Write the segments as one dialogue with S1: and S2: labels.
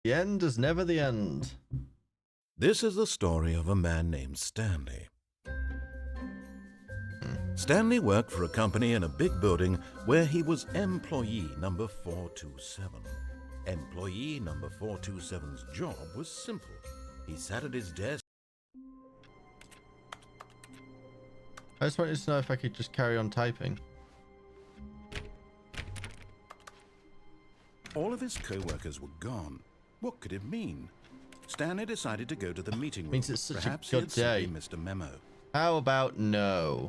S1: The end is never the end.
S2: This is the story of a man named Stanley. Stanley worked for a company in a big building where he was employee number 427. Employee number 427's job was simple. He sat at his desk.
S1: I just wanted to know if I could just carry on typing.
S2: All of his co-workers were gone. What could it mean? Stanley decided to go to the meeting room.
S1: Means it's such
S2: Perhaps
S1: a good
S2: he had
S1: day.
S2: simply missed a memo.
S1: How about no?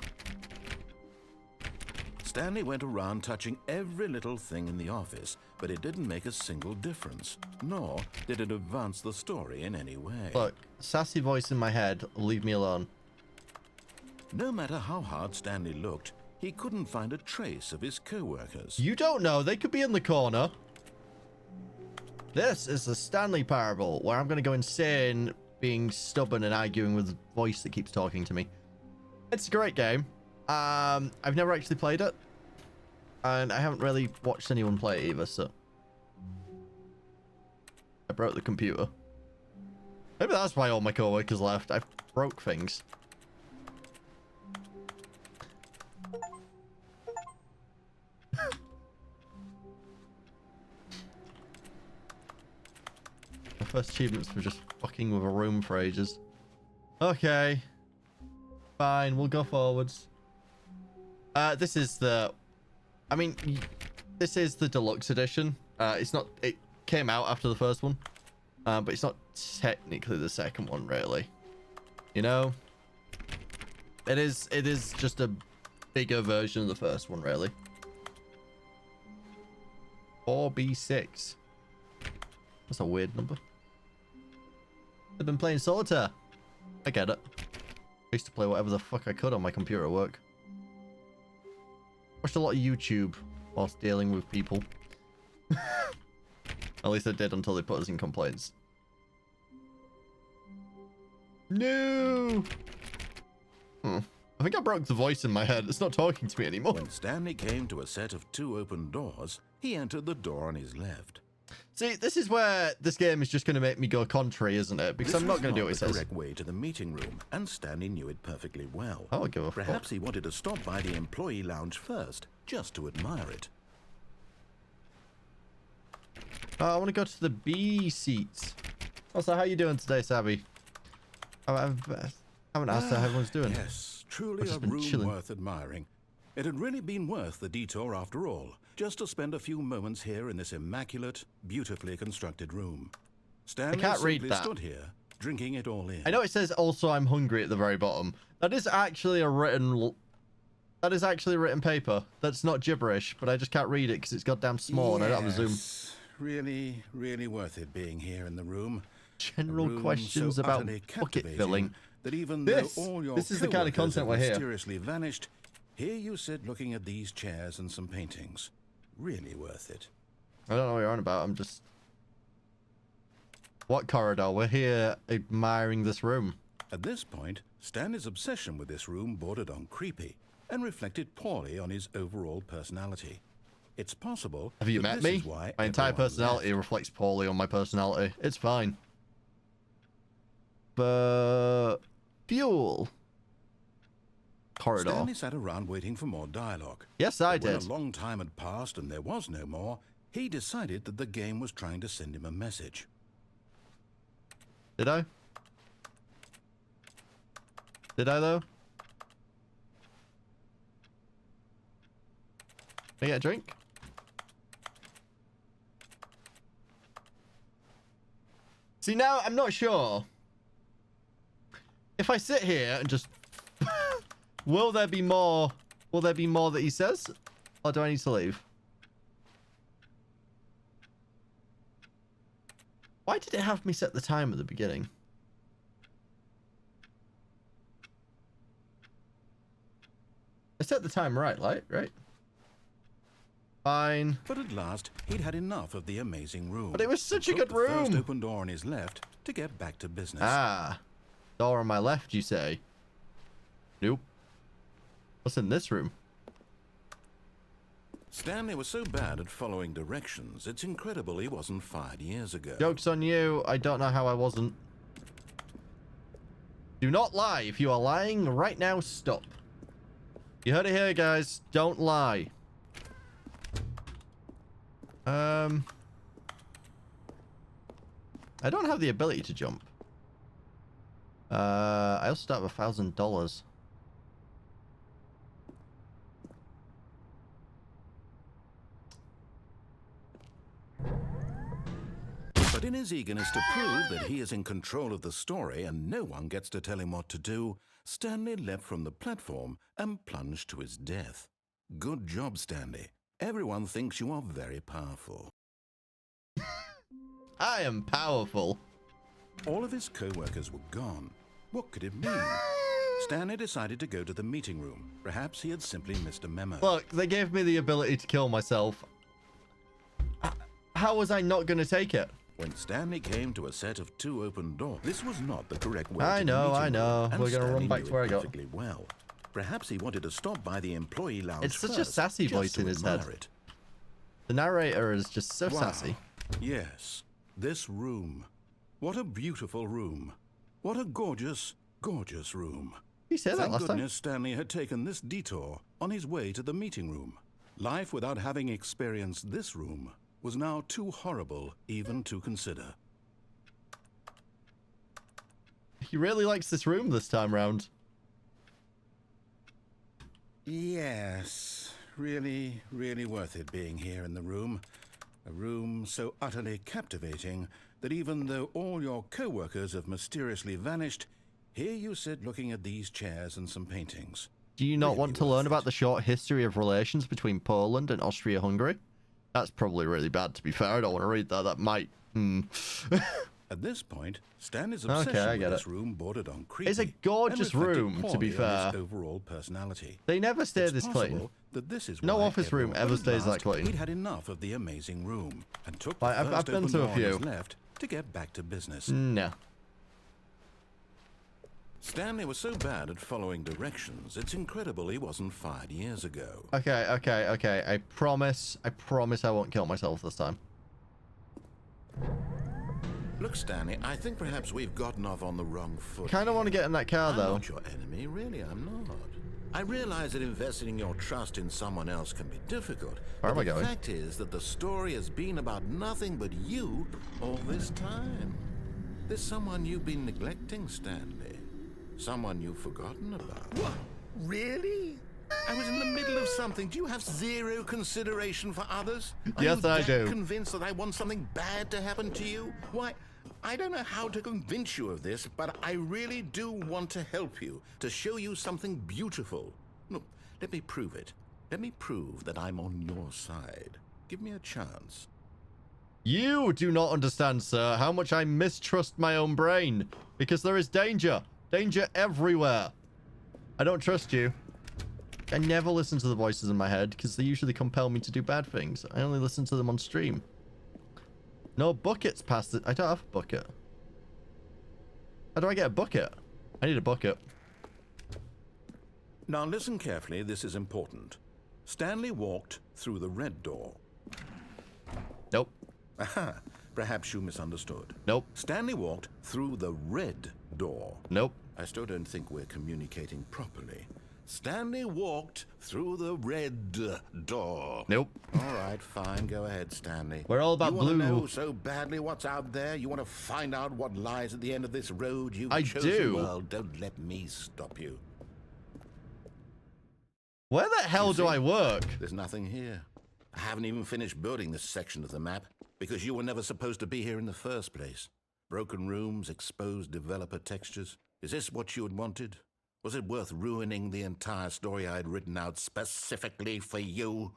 S2: Stanley went around touching every little thing in the office, but it didn't make a single difference, nor did it advance the story in any way.
S1: Look, sassy voice in my head, leave me alone.
S2: No matter how hard Stanley looked, he couldn't find a trace of his co-workers.
S1: You don't know, they could be in the corner. This is the Stanley parable, where I'm going to go insane being stubborn and arguing with a voice that keeps talking to me. It's a great game. I've never actually played it, and I haven't really watched anyone play it either, so I broke the computer. Maybe that's why all my coworkers left. I broke things. My first achievements were just fucking with a room for ages. Okay. Fine, we'll go forwards. This is the... I mean, this is the deluxe edition. It's not... It came out after the first one. But it's not technically the second one, really. You know? It is just a bigger version of the first one, really. 4B6. That's a weird number. I've been playing solitaire. I get it. I used to play whatever the fuck I could on my computer at work. Watched a lot of YouTube whilst dealing with people. At least I did until they put us in complaints. No! I think I broke the voice in my head. It's not talking to me anymore.
S2: When Stanley came to a set of 2 open doors, he entered the door on his left.
S1: See, this is where this game is just going to make me go contrary, isn't it? Because I'm not going to do what it says.
S2: The correct way to the meeting room, and Stanley knew it perfectly well.
S1: I'll give a fuck.
S2: Perhaps he wanted to stop by the employee lounge first, just to admire it.
S1: I want to go to the B seats. Also, how you doing today, Savvy? I haven't asked how everyone's doing.
S2: Yes, truly a room worth admiring. It had really been worth the detour after all, just to spend a few moments here in this immaculate, beautifully constructed room. Stanley
S1: can't read
S2: simply
S1: that.
S2: stood here, drinking it all in.
S1: I know it says also I'm hungry at the very bottom. That is actually a written... That is actually written paper. That's not gibberish, but I just can't read it because it's goddamn small and I don't have a zoom.
S2: Really, really worth it being here in the room.
S1: General questions
S2: so
S1: about
S2: utterly
S1: bucket
S2: captivating
S1: filling.
S2: That even
S1: This
S2: though all your
S1: is the kind of
S2: coworkers
S1: content
S2: have
S1: we're here.
S2: mysteriously vanished, here you sit looking at these chairs and some paintings. Really worth it.
S1: I don't know what you're on about. I'm just... What corridor? We're here admiring this room.
S2: At this point, Stanley's obsession with this room bordered on creepy and reflected poorly on his overall personality. It's possible.
S1: Have you met me? My entire personality reflects poorly on my personality. It's fine. But... Fuel. Corridor.
S2: Stanley sat around waiting for more dialogue.
S1: Yes, I
S2: When
S1: did.
S2: a long time had passed and there was no more, he decided that the game was trying to send him a message.
S1: Did I? Did I, though? Can I get a drink? See, now I'm not sure. If I sit here and just... Will there be more? Will there be more that he says? Or do I need to leave? Why did it have me set the time at the beginning? I set the time right? Fine.
S2: But at last, he'd had enough of the amazing room.
S1: But it was such a
S2: Took
S1: good
S2: the
S1: room.
S2: First open door on his left to get back to business.
S1: Ah. Door on my left, you say? Nope. What's in this room?
S2: Stanley was so bad at following directions, it's incredible he wasn't fired years ago.
S1: Joke's on you. I don't know how I wasn't. Do not lie. If you are lying right now, stop. You heard it here, guys. Don't lie. I don't have the ability to jump. I also don't have $1,000.
S2: But in his eagerness to prove that he is in control of the story and no one gets to tell him what to do, Stanley leapt from the platform and plunged to his death. Good job, Stanley. Everyone thinks you are very powerful.
S1: I am powerful.
S2: All of his co-workers were gone. What could it mean? Stanley decided to go to the meeting room. Perhaps he had simply missed a memo.
S1: Look, they gave me the ability to kill myself. How was I not going to take it?
S2: When Stanley came to a set of 2 open doors, this was not the correct way
S1: I
S2: to
S1: know.
S2: the meeting room, and
S1: We're going to run
S2: Stanley
S1: back
S2: knew
S1: to where I
S2: it
S1: got.
S2: perfectly well. Perhaps he wanted to stop by the employee lounge
S1: It's such a
S2: first,
S1: sassy
S2: just
S1: voice
S2: to
S1: in his head.
S2: admire it.
S1: The narrator is just so
S2: Wow.
S1: sassy.
S2: Yes, this room. What a beautiful room. What a gorgeous, gorgeous room.
S1: You said that
S2: Thank
S1: last time.
S2: goodness Stanley had taken this detour on his way to the meeting room. Life without having experienced this room was now too horrible even to consider.
S1: He really likes this room this time round.
S2: Yes, really, really worth it being here in the room. A room so utterly captivating that even though all your co-workers have mysteriously vanished, here you sit looking at these chairs and some paintings.
S1: Do you not
S2: Really
S1: want to
S2: worth
S1: learn
S2: it.
S1: about the short history of relations between Poland and Austria-Hungary? That's probably really bad, to be fair. I don't want to read that. That might...
S2: At this point, Stanley's obsession
S1: I
S2: with
S1: get
S2: this
S1: it.
S2: room bordered on creepy.
S1: It's a gorgeous
S2: and reflected
S1: room, to be
S2: poorly on his
S1: fair.
S2: overall personality.
S1: They never stay
S2: It's
S1: this clean.
S2: possible that this is
S1: No
S2: why
S1: office room
S2: everyone-
S1: ever
S2: but at
S1: stays that
S2: last,
S1: clean.
S2: He'd had enough of the amazing room and took the
S1: Right, I've
S2: first
S1: been
S2: open
S1: to a
S2: door on his
S1: few.
S2: left to get back to business.
S1: No.
S2: Stanley was so bad at following directions, it's incredible he wasn't fired years ago.
S1: Okay. I promise I won't kill myself this time.
S2: Look, Stanley, I think perhaps we've gotten off on the wrong foot.
S1: Kind of want to get in that car,
S2: I'm
S1: though.
S2: not your enemy, really, I'm not. I realize that investing your trust in someone else can be difficult.
S1: Where am I
S2: but
S1: going?
S2: the fact is that the story has been about nothing but you all this time. There's someone you've been neglecting, Stanley. Someone you've forgotten about. What? Really? I was in the middle of something. Do you have zero consideration for others?
S1: Yes, I do.
S2: Are you that convinced that I want something bad to happen to you? Why, I don't know how to convince you of this, but I really do want to help you, to show you something beautiful. Look, let me prove it. Let me prove that I'm on your side. Give me a chance.
S1: You do not understand, sir, how much I mistrust my own brain. Because there is danger. Danger everywhere. I don't trust you. I never listen to the voices in my head because they usually compel me to do bad things. I only listen to them on stream. No buckets past it. I don't have a bucket. How do I get a bucket? I need a bucket.
S2: Now listen carefully, this is important. Stanley walked through the red door.
S1: Nope.
S2: Aha, perhaps you misunderstood.
S1: Nope.
S2: Stanley walked through the red door.
S1: Nope.
S2: I still don't think we're communicating properly. Stanley walked through the red door.
S1: Nope.
S2: All right, fine. Go ahead, Stanley.
S1: We're all about
S2: you wanna
S1: blue.
S2: know so badly what's out there? You want to find out what lies at the end of this road you've
S1: I
S2: chosen?
S1: do.
S2: Well, don't let me stop you.
S1: Where the hell do I work?
S2: There's nothing here. I haven't even finished building this section of the map because you were never supposed to be here in the first place. Broken rooms, exposed developer textures. Is this what you had wanted? Was it worth ruining the entire story I had written out specifically for you?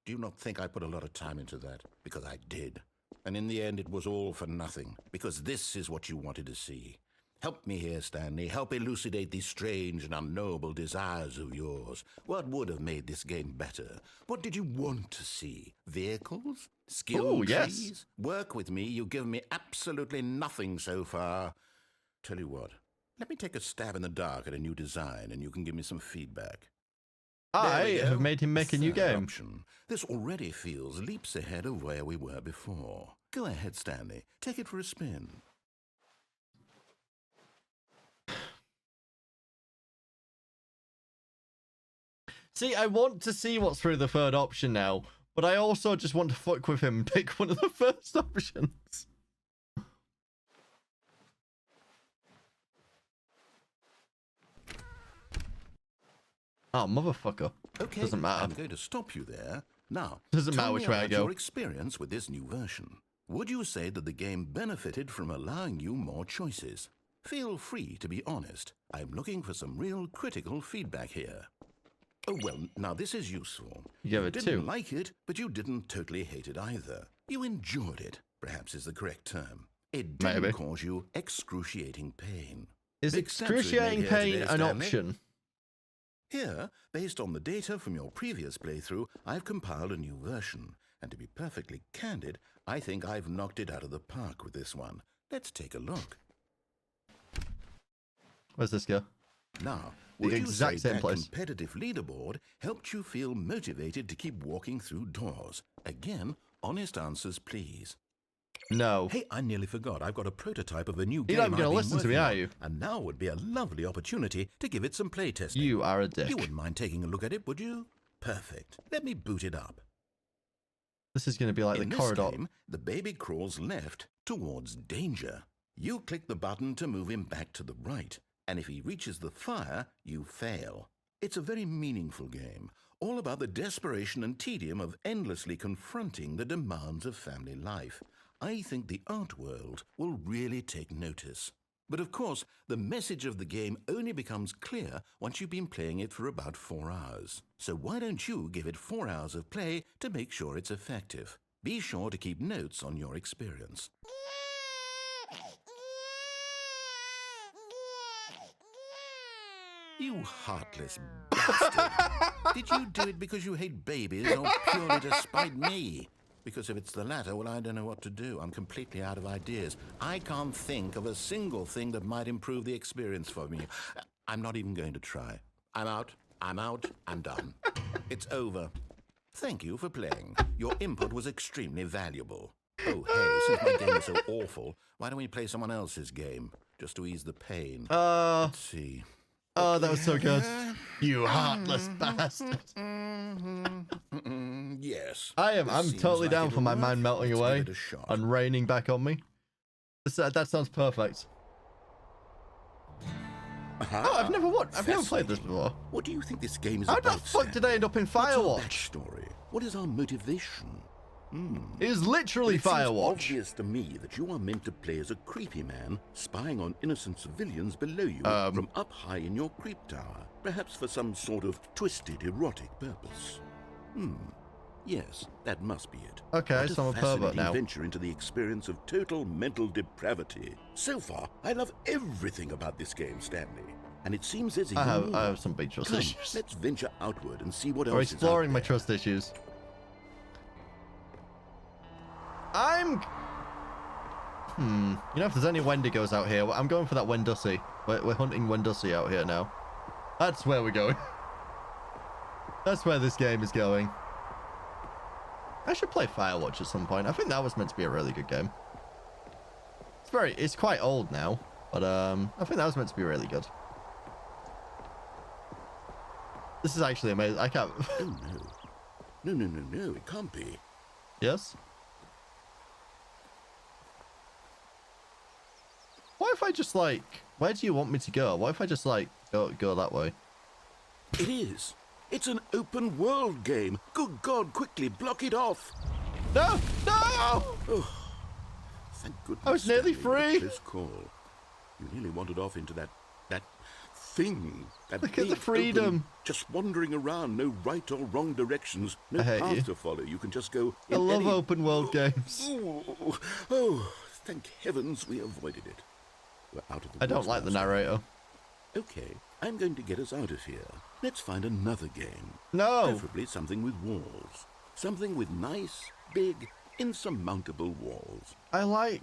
S2: Do you not think I put a lot of time into that? Because I did. And in the end, it was all for nothing. Because this is what you wanted to see. Help me here, Stanley. Help elucidate these strange and unknowable desires of yours. What would have made this game better? What did you want to see? Vehicles? Skill
S1: Ooh, yes.
S2: trees? Work with me. You've given me absolutely nothing so far. Tell you what. Let me take a stab in the dark at a new design, and you can give me some feedback.
S1: I have made him make a new game.
S2: Option. This already feels leaps ahead of where we were before. Go ahead, Stanley. Take it for a spin.
S1: See, I want to see what's through the third option now, but I also just want to fuck with him and pick one of the first options. Oh, motherfucker.
S2: Okay,
S1: doesn't matter.
S2: I'm going to stop you there. Now,
S1: Doesn't matter
S2: tell
S1: which
S2: me
S1: way I
S2: about
S1: go.
S2: your experience with this new version. Would you say that the game benefited from allowing you more choices? Feel free to be honest. I'm looking for some real critical feedback here. Oh, well, now this is useful.
S1: You gave it
S2: didn't
S1: 2.
S2: like it, but you didn't totally hate it either. You enjoyed it, perhaps is the correct term. It didn't
S1: Maybe.
S2: cause you excruciating pain.
S1: Is
S2: Big steps we've
S1: excruciating
S2: made here
S1: pain
S2: today,
S1: an
S2: Stanley.
S1: option?
S2: Here, based on the data from your previous playthrough, I've compiled a new version. And to be perfectly candid, I think I've knocked it out of the park with this one. Let's take a look.
S1: Where's this go?
S2: Now,
S1: The
S2: would you
S1: exact
S2: say
S1: same
S2: that
S1: place.
S2: competitive leaderboard helped you feel motivated to keep walking through doors? Again, honest answers, please.
S1: No.
S2: Hey, I nearly forgot. I've got a prototype of a new
S1: You're
S2: game
S1: not even
S2: I've
S1: going to
S2: been
S1: listen to me,
S2: working
S1: are
S2: on,
S1: you?
S2: And now would be a lovely opportunity to give it some playtesting.
S1: You are a dick.
S2: You wouldn't mind taking a look at it, would you? Perfect. Let me boot it up.
S1: This is going to be like
S2: In
S1: the
S2: this
S1: corridor.
S2: game, the baby crawls left towards danger. You click the button to move him back to the right, and if he reaches the fire, you fail. It's a very meaningful game, all about the desperation and tedium of endlessly confronting the demands of family life. I think the art world will really take notice. But of course, the message of the game only becomes clear once you've been playing it for about 4 hours. So why don't you give it 4 hours of play to make sure it's effective? Be sure to keep notes on your experience. You heartless bastard! Did you do it because you hate babies or purely to spite me? Because if it's the latter, well, I don't know what to do. I'm completely out of ideas. I can't think of a single thing that might improve the experience for me. I'm not even going to try. I'm out. I'm done. It's over. Thank you for playing. Your input was extremely valuable. Oh, hey, since my game is so awful, why don't we play someone else's game? Just to ease the pain. Let's see.
S1: Oh, that was so good. You heartless bastard.
S2: Yes.
S1: I'm
S2: Seems
S1: totally
S2: like
S1: down
S2: it'll
S1: for my
S2: work.
S1: mind melting
S2: Let's
S1: away
S2: give it a shot.
S1: and raining back on me. That sounds perfect. Oh, I've never played this before.
S2: What do you think this game is
S1: How
S2: about?
S1: the fuck did I end up in
S2: What's our
S1: Firewatch?
S2: backstory? What is our motivation?
S1: It is literally
S2: It seems
S1: Firewatch.
S2: obvious to me that you are meant to play as a creepy man spying on innocent civilians below you from up high in your creep tower, perhaps for some sort of twisted erotic purpose. Yes, that must be it.
S1: Okay,
S2: What
S1: so I'm a pervert
S2: fascinating
S1: now.
S2: venture into the experience of total mental depravity. So far, I love everything about this game, Stanley. And it seems there's even more.
S1: I have some big trust
S2: Come,
S1: issues.
S2: let's venture outward and see what else
S1: We're
S2: is out
S1: exploring my
S2: there.
S1: trust issues. You know, if there's any Wendigos out here, I'm going for that Wendussy. We're hunting Wendussy out here now. That's where we're going. That's where this game is going. I should play Firewatch at some point. I think that was meant to be a really good game. It's quite old now, but I think that was meant to be really good. This is actually amazing. I can't.
S2: Oh, no. No, it can't be.
S1: Yes? What if I just like, where do you want me to go? What if I just like go that way?
S2: It is. It's an open world game. Good God, quickly block it off.
S1: No! No!
S2: Oh, thank goodness.
S1: I was nearly
S2: Stanley,
S1: free.
S2: Close call. You nearly wandered off into that thing. That
S1: Look at the
S2: big,
S1: freedom.
S2: open, just wandering around, no right or wrong directions, no
S1: I hate
S2: path
S1: you.
S2: to follow. You can just go.
S1: I
S2: in
S1: love
S2: any...
S1: open world games.
S2: Oh, thank heavens we avoided it. We're out of the
S1: I don't
S2: woods
S1: like the
S2: now, Stanley.
S1: narrator.
S2: Okay, I'm going to get us out of here. Let's find another game.
S1: No!
S2: Preferably something with walls. Something with nice, big, insurmountable walls.
S1: I like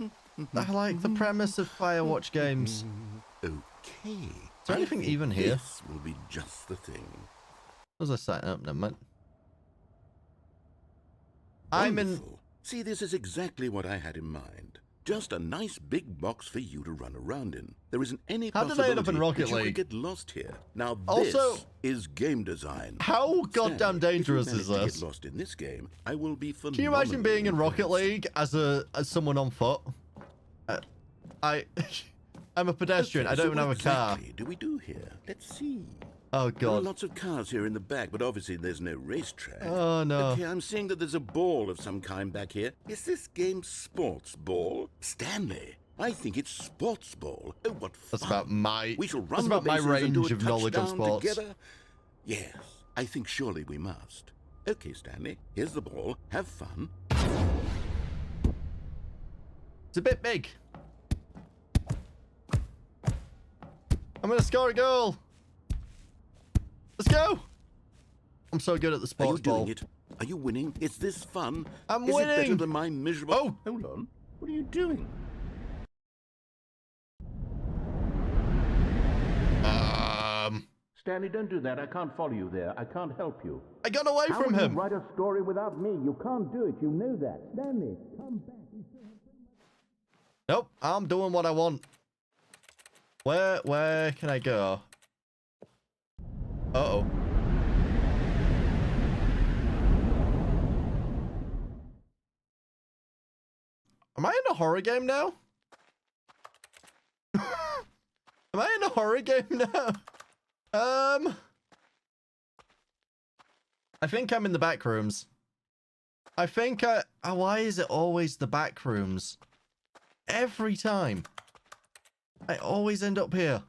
S1: the premise of Firewatch games.
S2: Okay.
S1: Is there
S2: I
S1: anything
S2: think
S1: even here?
S2: This will be just the thing.
S1: What was I saying? Oh, never mind. I'm in...
S2: Wonderful. See, this is exactly what I had in mind. Just a nice big box for you to run around in. There isn't any
S1: How did I end up
S2: possibility
S1: in Rocket
S2: that you
S1: League?
S2: could get lost here. Now
S1: Also,
S2: this is game design.
S1: How goddamn
S2: Stanley,
S1: dangerous
S2: if you
S1: is
S2: manage to
S1: this?
S2: get lost in this game, I will be
S1: Can you imagine being in Rocket
S2: phenomenally
S1: League as someone on foot? I'm a pedestrian.
S2: Okay,
S1: I don't
S2: so
S1: even have a
S2: what
S1: car.
S2: exactly do we do here? Let's see.
S1: Oh
S2: There are
S1: god.
S2: lots of cars here in the back, but obviously there's no racetrack.
S1: Oh no.
S2: Okay, I'm seeing that there's a ball of some kind back here. Is this game sports ball? Stanley, I think it's sports ball. Oh, what fun.
S1: That's about my...
S2: We shall
S1: That's
S2: run
S1: about
S2: the
S1: my
S2: bases and do
S1: range
S2: a
S1: of knowledge on
S2: touchdown
S1: sports.
S2: together. Yes, I think surely we must. Okay, Stanley, here's the ball. Have fun.
S1: It's a bit big. I'm gonna score a goal. Let's go. I'm so good at the
S2: Are you
S1: sports ball.
S2: doing it? Are you winning? Is this fun?
S1: I'm
S2: Is it better
S1: winning.
S2: than my miserable...
S1: Oh.
S2: Hold on. What are you doing?
S3: Stanley, don't do that. I can't follow you there. I can't help you.
S1: I got away
S3: How
S1: from
S3: will
S1: him.
S3: you write a story without me? You can't do it. You know that. Stanley, come back.
S1: Nope, I'm doing what I want. Where can I go? Uh-oh. Am I in a horror game now? Am I in a horror game now? I think I'm in the back rooms. I think why is it always the back rooms? Every time. I always end up here.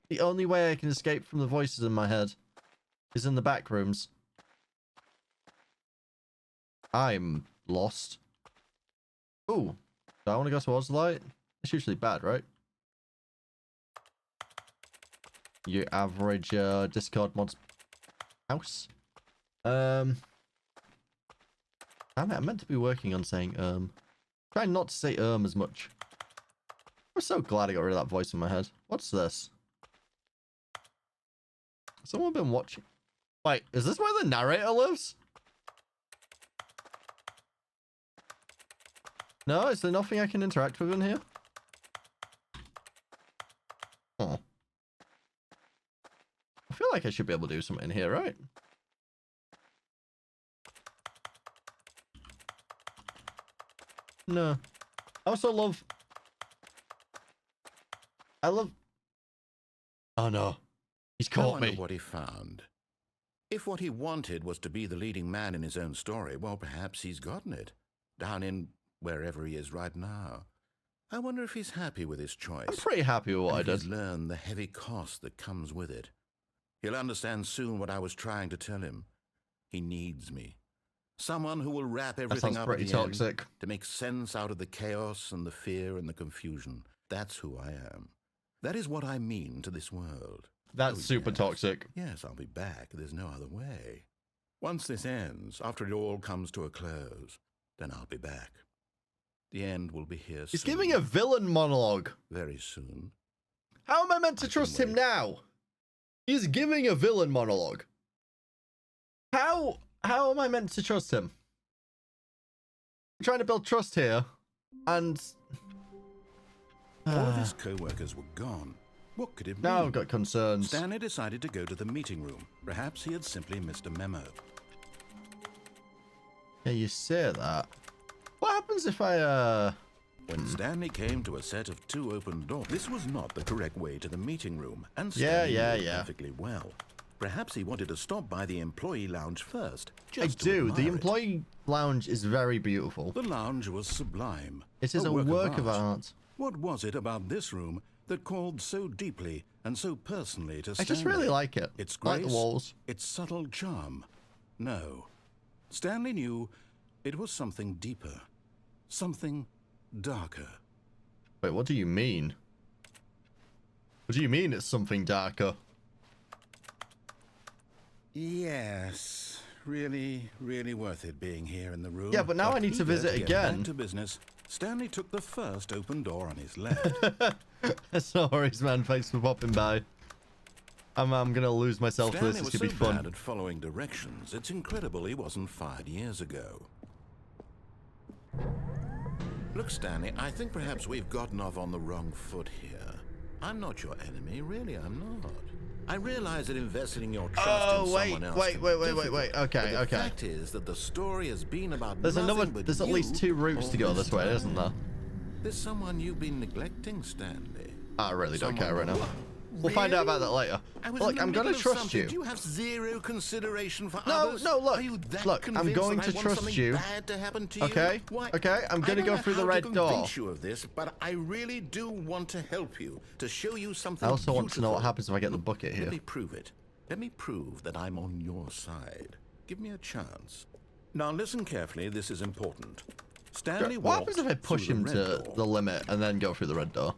S1: The only way I can escape from the voices in my head is in the back rooms. I'm lost. Ooh. Do I want to go towards the light? It's usually bad, right? Your average Discord mods house. Damn it, I meant to be working on saying Try not to say as much. I'm so glad I got rid of that voice in my head. What's this? Has someone been watching? Wait, is this where the narrator lives? No, is there nothing I can interact with in here? Oh. I feel like I should be able to do something in here, right? No. I also love... Oh no. He's caught me.
S2: What he found. If what he wanted was to be the leading man in his own story, well, perhaps he's gotten it. Down in wherever he is right now. I wonder if he's happy with his choice.
S1: I'm pretty happy with what I did.
S2: He's learned the heavy cost that comes with it. He'll understand soon what I was trying to tell him. He needs me. Someone who will wrap everything up
S1: pretty
S2: at the end
S1: toxic.
S2: to make sense out of the chaos and the fear and the confusion. That's who I am. That is what I mean to this world.
S1: That's super
S2: yes.
S1: toxic.
S2: Yes, I'll be back. There's no other way. Once this ends, after it all comes to a close, then I'll be back. The end will be here
S1: He's
S2: soon.
S1: giving a villain monologue.
S2: Very soon.
S1: How am I meant to trust him now? He's giving a villain monologue. How am I meant to trust him? I'm trying to build trust here, and
S2: All of his co-workers were gone. What could it mean?
S1: now I've got concerns.
S2: Stanley decided to go to the meeting room. Perhaps he had simply missed a memo.
S1: Yeah, you say that. What happens if I
S2: When Stanley came to a set of 2 open doors, this was not the correct way to the meeting room, and Stanley knew it perfectly well. Perhaps he wanted to stop by the employee lounge first.
S1: I
S2: Just to
S1: do. The
S2: admire it.
S1: employee lounge is very beautiful.
S2: The lounge was sublime.
S1: It is a work of art.
S2: What was it about this room that called so deeply and so personally to
S1: I
S2: Stanley?
S1: just really like it.
S2: Its
S1: I like
S2: grace,
S1: the walls.
S2: its subtle charm. No. Stanley knew it was something deeper, something darker.
S1: Wait, what do you mean? What do you mean it's something darker?
S2: Yes, really, really worth it being here in the room.
S1: Yeah, but now I need to
S2: eager
S1: visit
S2: get
S1: again.
S2: Back to business. Stanley took the first open door on his left.
S1: No worries, man. Thanks for popping by. I'm gonna lose myself to this.
S2: Stanley
S1: It's
S2: was
S1: gonna be
S2: so
S1: fun.
S2: bad at following directions, it's incredible he wasn't fired years ago. Look, Stanley, I think perhaps we've gotten off on the wrong foot here. I'm not your enemy, really, I'm not. I realize that investing your trust in someone else
S1: wait.
S2: can be difficult,
S1: Okay,
S2: but the fact is that the story has been about
S1: There's
S2: nothing but
S1: there's at
S2: you
S1: least 2 routes to go
S2: all
S1: this way,
S2: time.
S1: isn't there?
S2: There's someone you've been neglecting, Stanley.
S1: I really don't care right now.
S2: What?
S1: We'll find out about that later. Look, I'm gonna trust you.
S2: Do you have zero consideration for
S1: No,
S2: others?
S1: no, look.
S2: Are you that
S1: Look, I'm
S2: convinced
S1: going
S2: that
S1: to
S2: I want
S1: trust
S2: something
S1: you.
S2: bad to happen to you?
S1: Okay?
S2: Why,
S1: Okay, I'm gonna
S2: I don't
S1: go
S2: know
S1: through the
S2: how
S1: red
S2: to
S1: door.
S2: convince you of this, but I really do want to help you, to show you something
S1: I also want to know what
S2: beautiful.
S1: happens if I get the bucket here.
S2: Let me prove it. Let me prove that I'm on your side. Give me a chance. Now listen carefully, this is important. Stanley
S1: What happens if I
S2: walked
S1: push
S2: through
S1: him
S2: the
S1: to
S2: red door.
S1: the limit and then go through the red door?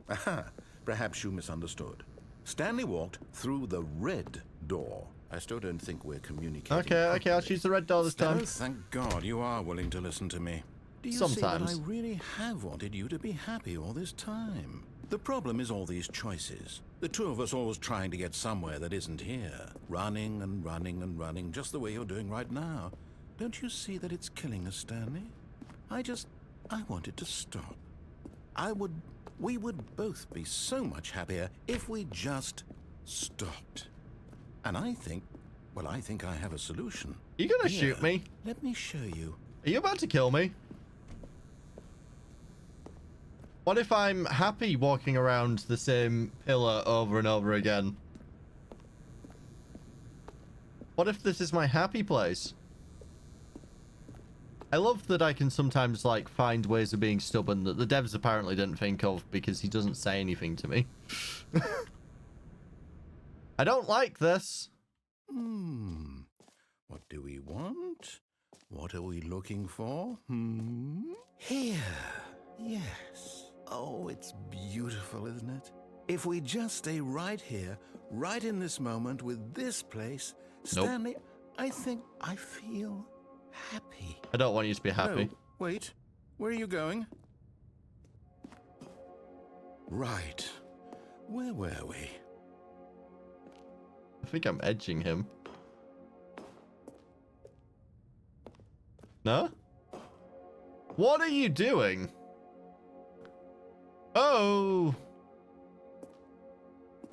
S2: Aha, perhaps you misunderstood. Stanley walked through the red door. I still don't think we're communicating.
S1: Okay, I'll
S2: properly.
S1: choose the red door this time.
S2: Oh, thank God you are willing to listen to me. Do you
S1: Sometimes.
S2: see that I really have wanted you to be happy all this time? The problem is all these choices. The two of us always trying to get somewhere that isn't here. Running and running and running, just the way you're doing right now. Don't you see that it's killing us, Stanley? I wanted to stop. We would both be so much happier if we just stopped. And I think I have a solution.
S1: You gonna
S2: Here,
S1: shoot me?
S2: Let me show you.
S1: Are you about to kill me? What if I'm happy walking around the same pillar over and over again? What if this is my happy place? I love that I can sometimes, like, find ways of being stubborn that the devs apparently didn't think of because he doesn't say anything to me. I don't like this.
S2: What do we want? What are we looking for? Here. Yes. Oh, it's beautiful, isn't it? If we just stay right here, right in this moment with this place,
S1: Nope.
S2: Stanley, I think I feel happy.
S1: I don't want you to be happy.
S2: No, wait. Where are you going? Right. Where were we?
S1: I think I'm edging him. No? What are you doing? Oh!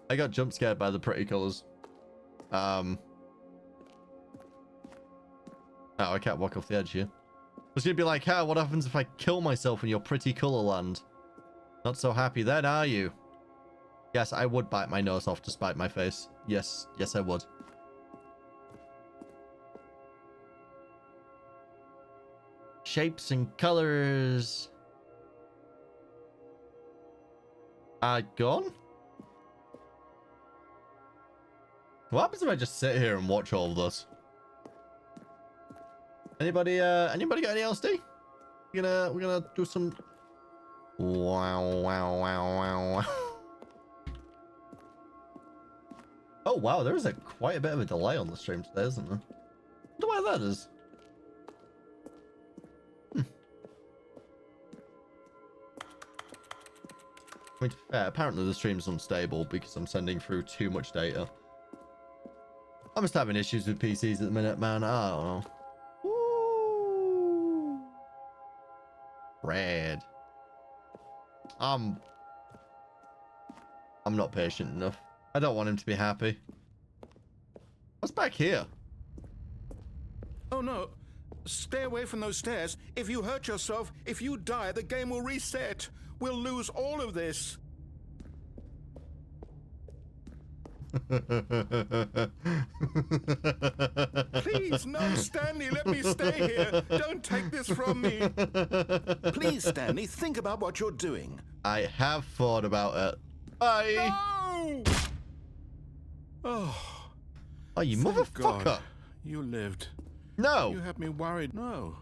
S1: I got jump scared by the pretty colors. Oh, I can't walk off the edge here. I was gonna be like, how? What happens if I kill myself in your pretty color land? Not so happy then, are you? Yes, I would bite my nose off to spite my face. Yes, yes, I would. Shapes and colors. Gone? What happens if I just sit here and watch all of this? Anybody got any LSD? We're gonna do some. Wow. Oh wow, there is quite a bit of a delay on the stream today, isn't there? I wonder why that is. I mean, to be fair, apparently the stream's unstable because I'm sending through too much data. I'm just having issues with PCs at the minute, man. I don't know. Woo. Red. I'm not patient enough. I don't want him to be happy. What's back here?
S2: Oh no. Stay away from those stairs. If you hurt yourself, if you die, the game will reset. We'll lose all of this. Please, no, Stanley, let me stay here. Don't take this from me. Please, Stanley, think about what you're doing.
S1: I have thought about it. Bye.
S2: No! Oh,
S1: Oh, you
S2: thank
S1: motherfucker.
S2: God. You lived.
S1: No.
S2: You had me worried. No.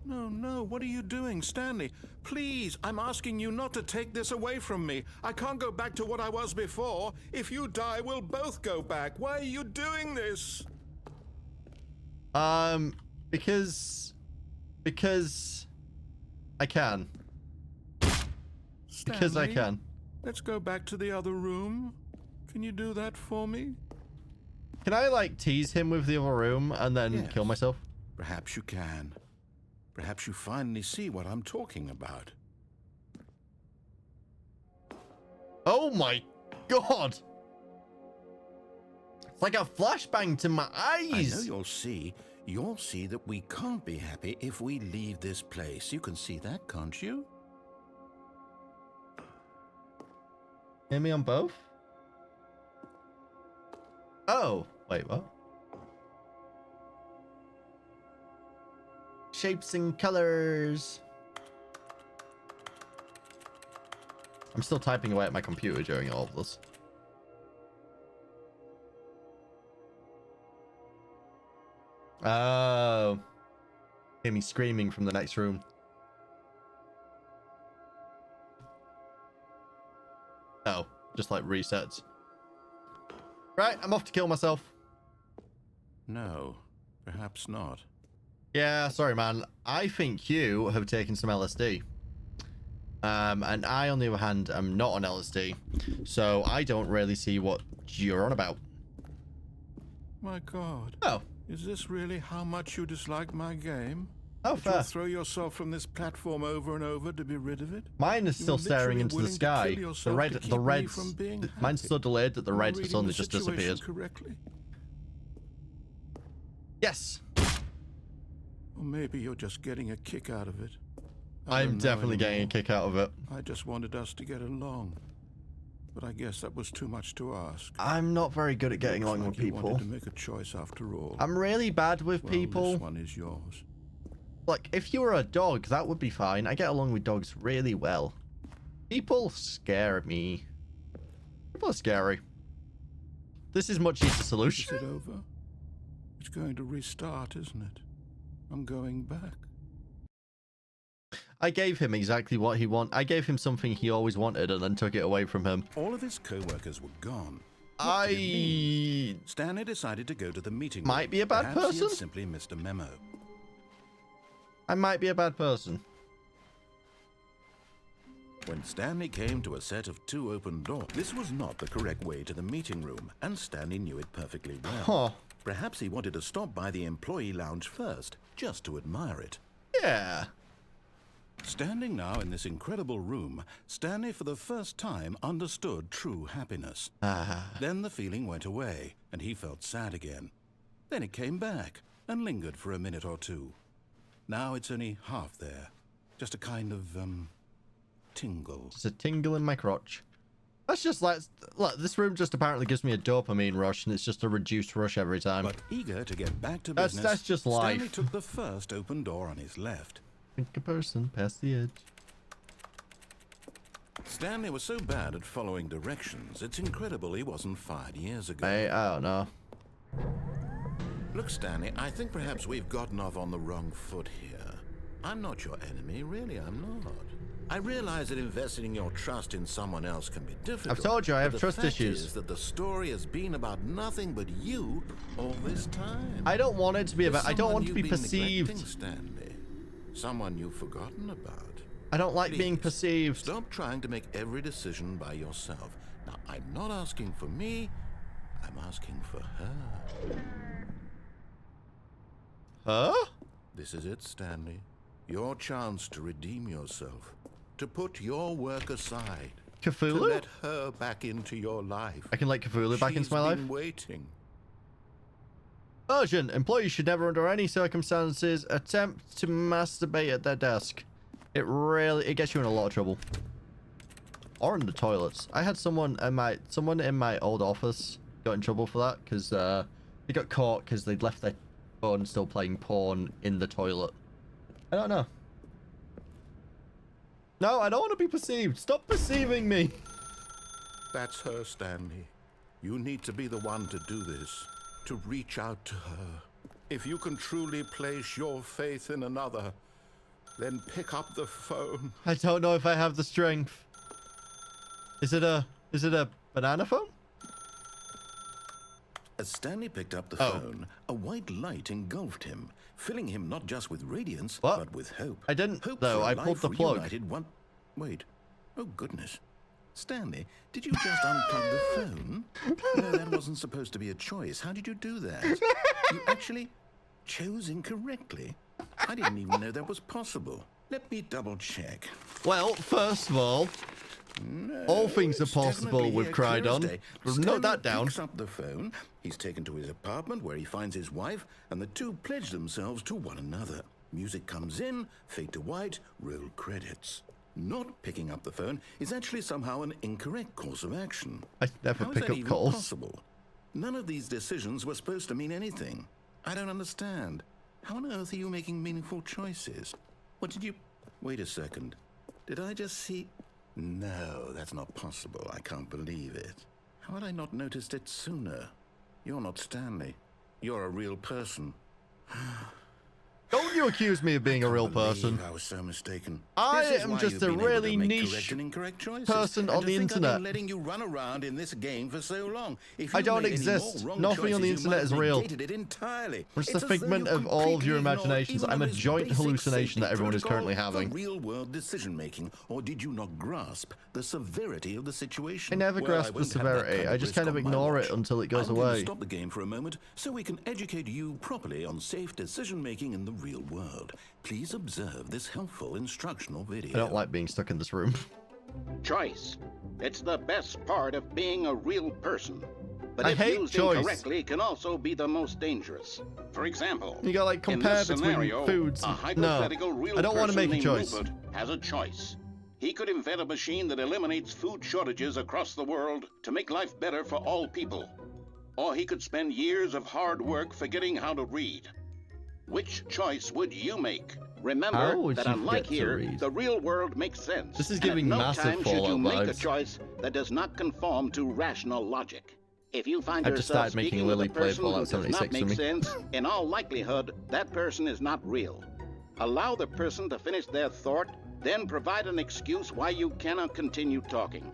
S2: What are you doing, Stanley? Please, I'm asking you not to take this away from me. I can't go back to what I was before. If you die, we'll both go back. Why are you doing this?
S1: Because I can.
S2: Stanley,
S1: Because I can.
S2: Let's go back to the other room. Can you do that for me?
S1: Can I, like, tease him with the other room and then
S2: Yes.
S1: kill myself?
S2: Perhaps you can. Perhaps you finally see what I'm talking about.
S1: Oh my god! It's like a flashbang to my eyes!
S2: I know you'll see. You'll see that we can't be happy if we leave this place. You can see that, can't you?
S1: Hear me on both? Oh, wait, what? Shapes and colors. I'm still typing away at my computer during all of this. Oh. Hear me screaming from the next room. Oh, just like resets. Right, I'm off to kill myself.
S2: No, perhaps not.
S1: Yeah, sorry, man. I think you have taken some LSD. And I, on the other hand, am not on LSD. So I don't really see what you're on about.
S2: My God.
S1: Oh.
S2: Is this really how much you dislike my game?
S1: Oh,
S2: That you'll
S1: fair.
S2: throw yourself from this platform over and over to be rid of it?
S1: Mine is
S2: You
S1: still
S2: were
S1: staring
S2: literally
S1: into the
S2: willing to
S1: sky.
S2: kill
S1: The
S2: yourself
S1: red,
S2: to
S1: the
S2: keep me
S1: reds.
S2: from being
S1: Mine's
S2: happy.
S1: so delayed that the
S2: Am I
S1: red has
S2: reading
S1: only
S2: the
S1: just
S2: situation
S1: disappeared.
S2: correctly?
S1: Yes.
S2: Or maybe you're just getting a kick out of it.
S1: I'm
S2: don't know
S1: definitely getting a
S2: anymore.
S1: kick out of it.
S2: I just wanted us to get along. But I guess that was too much to ask.
S1: I'm not very good at getting
S2: Looks
S1: along
S2: like
S1: with
S2: you
S1: people.
S2: wanted to make a choice after all.
S1: I'm really bad with
S2: Well,
S1: people.
S2: this one is yours.
S1: Like, if you were a dog, that would be fine. I get along with dogs really well. People scare me. People are scary. This is much easier
S2: Is
S1: solution.
S2: it over? It's going to restart, isn't it? I'm going back.
S1: I gave him exactly what he wanted. I gave him something he always wanted and then took it away from him.
S2: All of his co-workers were gone. What did it mean? Stanley decided to go to the meeting room.
S1: Might be a bad
S2: Perhaps he had
S1: person?
S2: simply missed a memo.
S1: I might be a bad person.
S2: When Stanley came to a set of 2 open doors, this was not the correct way to the meeting room, and Stanley knew it perfectly well.
S1: Huh.
S2: Perhaps he wanted to stop by the employee lounge first, just to admire it.
S1: Yeah.
S2: Standing now in this incredible room, Stanley for the first time understood true happiness. Then the feeling went away, and he felt sad again. Then it came back, and lingered for a minute or two. Now it's only half there. Just a kind of, tingle.
S1: It's a tingle in my crotch. That's just like, look, this room just apparently gives me a dopamine rush, and it's just a reduced rush every time.
S2: But eager to get back to
S1: That's-
S2: business,
S1: that's just
S2: Stanley
S1: life.
S2: took the first open door on his left.
S1: Think a person past the edge.
S2: Stanley was so bad at following directions, it's incredible he wasn't fired years ago.
S1: I don't know.
S2: Look, Stanley, I think perhaps we've gotten off on the wrong foot here. I'm not your enemy, really, I'm not. I realize that investing your trust in someone else can be difficult.
S1: I've told you I have
S2: but
S1: trust
S2: the fact
S1: issues.
S2: is that the story has been about nothing but you all this time.
S1: I don't want it to be about. I don't
S2: Someone
S1: want to be
S2: you've been
S1: perceived.
S2: neglecting, Stanley. Someone you've forgotten about.
S1: I don't like being
S2: Please,
S1: perceived.
S2: Stop trying to make every decision by yourself. Now, I'm not asking for me, I'm asking for her.
S1: Huh?
S2: This is it, Stanley. Your chance to redeem yourself. To put your work aside. To
S1: Cthulhu?
S2: let her back into your life.
S1: I can let Cthulhu back into my life.
S2: She's been waiting.
S1: Urgent. Employees should never, under any circumstances, attempt to masturbate at their desk. It gets you in a lot of trouble. Or in the toilets. I had someone in my old office got in trouble for that because they got caught because they'd left their phone still playing porn in the toilet. I don't know. No, I don't want to be perceived. Stop perceiving me.
S2: That's her, Stanley. You need to be the one to do this. To reach out to her. If you can truly place your faith in another, then pick up the phone.
S1: I don't know if I have the strength. Is it a banana phone?
S2: As Stanley picked up the phone, a white light engulfed him, filling him not just with radiance,
S1: What?
S2: but with hope.
S1: I didn't,
S2: Hope
S1: though.
S2: for a
S1: I pulled
S2: life
S1: the plug.
S2: reunited Wait. Oh, goodness. Stanley, did you just unplug the phone? No, that wasn't supposed to be a choice. How did you do that? You actually chose incorrectly. I didn't even know that was possible. Let me double check.
S1: Well, first of all,
S2: No,
S1: all things are
S2: it's
S1: possible
S2: definitely
S1: with
S2: here, clear as
S1: Krydon.
S2: day.
S1: Note
S2: Stanley
S1: that down.
S2: Picks up the phone. He's taken to his apartment where he finds his wife, and the two pledge themselves to one another. Music comes in, fade to white, roll credits. Not picking up the phone is actually somehow an incorrect course of action.
S1: I never
S2: How is
S1: pick
S2: that
S1: up
S2: even
S1: calls.
S2: possible? None of these decisions were supposed to mean anything. I don't understand. How on earth are you making meaningful choices? What did you... Wait a second. Did I just see... No, that's not possible. I can't believe it. How had I not noticed it sooner? You're not Stanley. You're a real person.
S1: Don't you accuse me of being a real person.
S2: I was so mistaken.
S1: I
S2: This is
S1: am
S2: why
S1: just
S2: you've
S1: a
S2: been able to
S1: really
S2: make
S1: niche
S2: correct and incorrect choices.
S1: person
S2: And
S1: on
S2: to
S1: the
S2: think I've
S1: internet.
S2: been letting you run around in this game for so long. If
S1: I
S2: you'd
S1: don't
S2: made any
S1: exist.
S2: more wrong
S1: Nothing on the
S2: choices, you
S1: internet
S2: might
S1: is
S2: have
S1: real.
S2: negated it entirely.
S1: It's the
S2: as though you
S1: figment of all of your
S2: completely ignored
S1: imaginations.
S2: even
S1: I'm a
S2: the most
S1: joint
S2: basic
S1: hallucination that
S2: safety
S1: everyone is currently
S2: protocol
S1: having.
S2: for real-world decision-making, or did you not grasp the severity of the situation?
S1: I never
S2: Well,
S1: grasp the
S2: won't have that
S1: severity.
S2: kind
S1: I
S2: of
S1: just
S2: risk
S1: kind of
S2: on my
S1: ignore
S2: watch.
S1: it until it goes
S2: I'm going to
S1: away.
S2: stop the game for a moment so we can educate you properly on safe decision-making in the real world. Please observe this helpful instructional video.
S1: I don't like being stuck in this room.
S4: Choice. It's the best part of being a real person. But
S1: I
S4: if
S1: hate
S4: used
S1: choice.
S4: incorrectly, can also be the most dangerous. For example,
S1: You gotta, like,
S4: in
S1: compare
S4: this
S1: between
S4: scenario,
S1: foods.
S4: a
S1: No,
S4: hypothetical real
S1: I don't want to
S4: person
S1: make a
S4: named
S1: choice.
S4: Rupert has a choice. He could invent a machine that eliminates food shortages across the world to make life better for all people. Or he could spend years of hard work forgetting how to read. Which choice would you make?
S1: How
S4: Remember
S1: would
S4: that
S1: you
S4: unlike
S1: get to
S4: here,
S1: read?
S4: the real world makes sense.
S1: This is
S4: and
S1: giving
S4: at no
S1: massive
S4: time should you
S1: Fallout
S4: make a
S1: vibes.
S4: choice that does not conform to rational logic. If you find
S1: I've just
S4: yourself
S1: started making
S4: speaking with
S1: Lily
S4: a
S1: play
S4: person who
S1: Fallout
S4: does not
S1: 76 to
S4: make
S1: me.
S4: sense, in all likelihood, that person is not real. Allow the person to finish their thought, then provide an excuse why you cannot continue talking.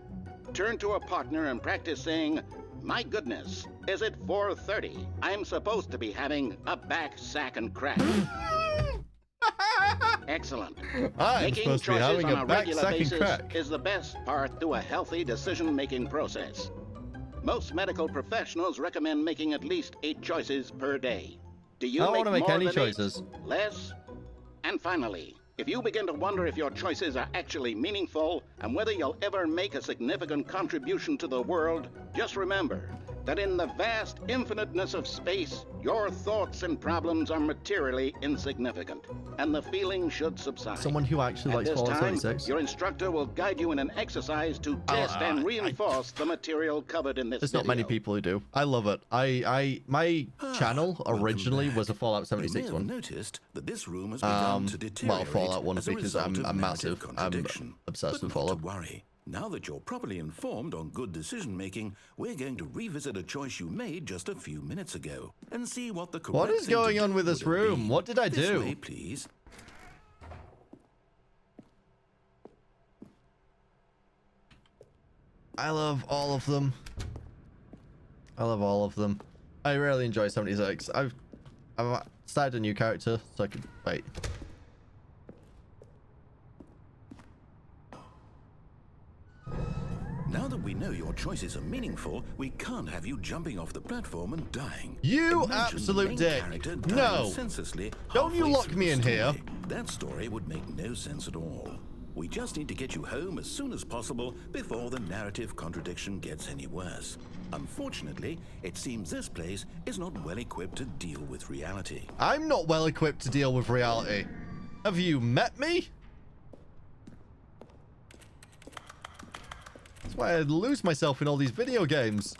S4: Turn to a partner and practice saying, "My goodness, is it 4:30? I'm supposed to be having a back, sack, and crack." Excellent.
S1: I'm
S4: Making
S1: supposed to be
S4: choices
S1: having
S4: on
S1: a
S4: a
S1: back,
S4: regular
S1: sack, and
S4: basis
S1: crack.
S4: is the best part to a healthy decision-making process. Most medical professionals recommend making at least 8 choices per day. Do you
S1: I don't
S4: make
S1: wanna make
S4: more
S1: any
S4: than 8?
S1: choices.
S4: Less? And finally, if you begin to wonder if your choices are actually meaningful and whether you'll ever make a significant contribution to the world, just remember that in the vast infiniteness of space, your thoughts and problems are materially insignificant, and the feeling should subside.
S1: Someone who actually
S4: At
S1: likes
S4: this
S1: Fallout
S4: time,
S1: 76.
S4: your instructor will guide you in an exercise to test and reinforce the material covered in this
S1: There's not many
S4: video.
S1: people who do. I love it. My channel
S2: Welcome
S1: originally
S2: back.
S1: was a Fallout
S2: You
S1: 76
S2: may have
S1: one.
S2: noticed that this room has begun to deteriorate
S1: Well, Fallout 1
S2: as a
S1: because
S2: result
S1: I'm
S2: of
S1: massive.
S2: narrative
S1: I'm
S2: contradiction.
S1: obsessed
S2: But
S1: with
S2: not
S1: Fallout.
S2: to worry. Now that you're properly informed on good decision-making, we're going to revisit a choice you made just a few minutes ago and see what the correct
S1: What is
S2: thing to
S1: going on
S2: do
S1: with this
S2: would have
S1: room?
S2: been.
S1: What did I
S2: This
S1: do?
S2: way, please.
S1: I love all of them. I love all of them. I really enjoy 76. I've started a new character, so I can wait.
S2: Now that we know your choices are meaningful, we can't have you jumping off the platform and dying.
S1: You
S2: Imagine
S1: absolute
S2: the main
S1: dick.
S2: character dying
S1: No.
S2: senselessly
S1: Don't you
S2: halfway
S1: lock
S2: through
S1: me
S2: the
S1: in here.
S2: story. That story would make no sense at all. We just need to get you home as soon as possible before the narrative contradiction gets any worse. Unfortunately, it seems this place is not well equipped to deal with reality.
S1: I'm not well equipped to deal with reality. Have you met me? That's why I lose myself in all these video games.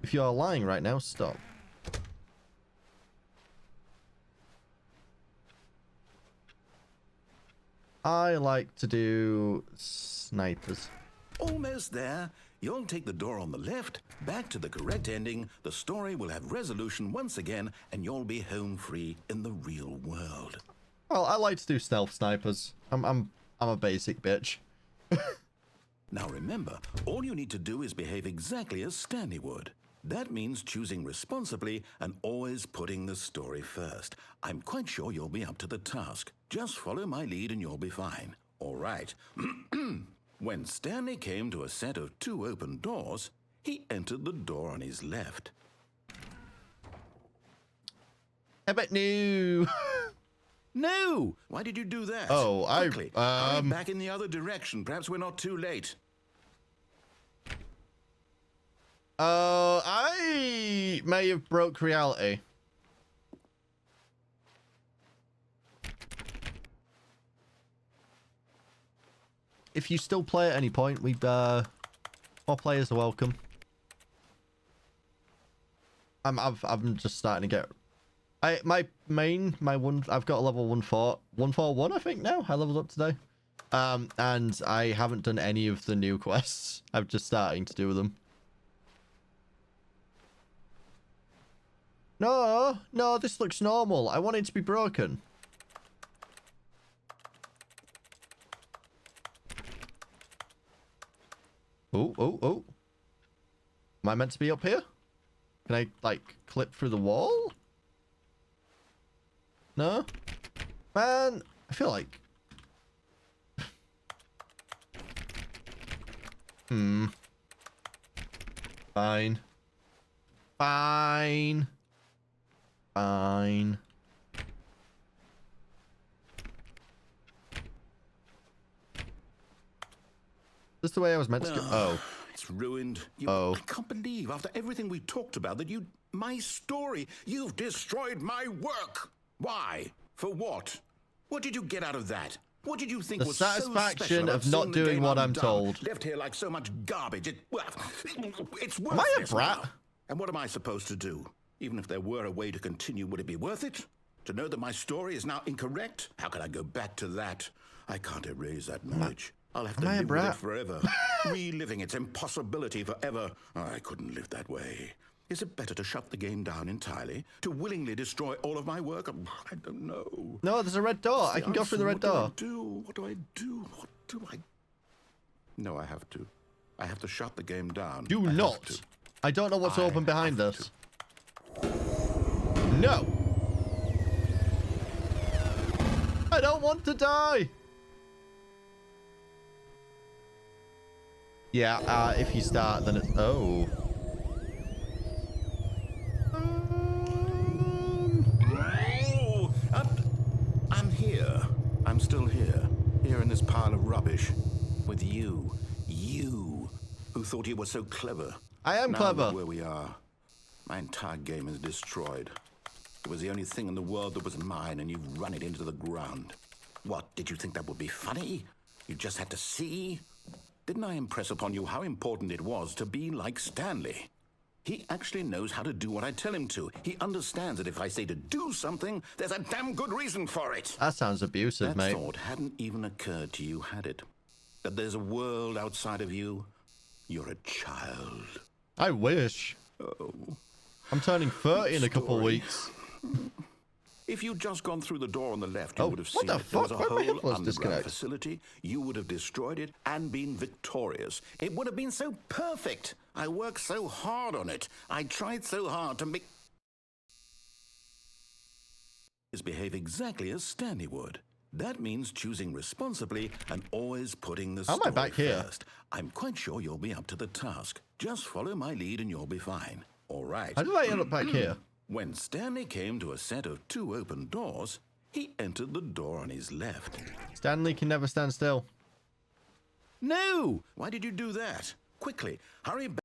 S1: If you are lying right now, stop. I like to do snipers.
S2: Almost there. You'll take the door on the left, back to the correct ending, the story will have resolution once again, and you'll be home free in the real world.
S1: Well, I like to do stealth snipers. I'm a basic bitch.
S2: Now remember, all you need to do is behave exactly as Stanley would. That means choosing responsibly and always putting the story first. I'm quite sure you'll be up to the task. Just follow my lead and you'll be fine. All right. When Stanley came to a set of 2 open doors, he entered the door on his left.
S1: I bet no.
S2: No! Why did you do that?
S1: Oh,
S2: Quickly, hurry back in the other direction. Perhaps we're not too late.
S1: I may have broke reality. If you still play at any point, we've more players are welcome. I'm just starting to get. I've got a level 141 I think now. I leveled up today. And I haven't done any of the new quests. I'm just starting to do them. No, this looks normal. I want it to be broken. Oh. Am I meant to be up here? Can I, like, clip through the wall? No? Man, I feel like... Fine. This is the way I was meant to go. Oh.
S2: It's ruined. I can't believe, after everything we talked about, that my story, you've destroyed my work. Why? For what? What did you get out of that? What did you think was so special?
S1: The satisfaction of not doing what I'm told.
S2: Left here like so much garbage. It's worthless.
S1: Am I a brat?
S2: Now. And what am I supposed to do? Even if there were a way to continue, would it be worth it? To know that my story is now incorrect? How can I go back to that? I can't erase that knowledge. I'll have to live with it forever. Reliving its impossibility forever. I couldn't live that way. Is it better to shut the game down entirely? To willingly destroy all of my work? I don't know.
S1: No, there's a red door. I can go through the red door.
S2: What do I do? No, I have to. I have to shut the game down.
S1: Do not. I don't know what's open behind us. No. I don't want to die. Yeah, if you start, then it's... Oh.
S2: I'm here. I'm still here. Here in this pile of rubbish. With you. You. Who thought you were so clever.
S1: I am clever.
S2: Look where we are. My entire game is destroyed. It was the only thing in the world that was mine, and you've run it into the ground. What, did you think that would be funny? You just had to see? Didn't I impress upon you how important it was to be like Stanley? He actually knows how to do what I tell him to. He understands that if I say to do something, there's a damn good reason for it.
S1: That sounds abusive, mate.
S2: That thought hadn't even occurred to you, had it? That there's a world outside of you? You're a child.
S1: I wish.
S2: Oh.
S1: I'm turning 30 in a couple of weeks.
S2: If you'd just gone through the door on the left, you would have seen
S1: what
S2: it. There was a whole underground
S1: disconnect?
S2: facility. You would have destroyed it and been victorious. It would have been so perfect. I worked so hard on it. I tried so hard to make... behave exactly as Stanley would. That means choosing responsibly and always putting the story
S1: How am I back here?
S2: first. I'm quite sure you'll be up to the task. Just follow my lead and you'll be fine. All right.
S1: How did I end up back here?
S2: When Stanley came to a set of 2 open doors, he entered the door on his left.
S1: Stanley can never stand still.
S2: No! Why did you do that? Quickly, hurry back.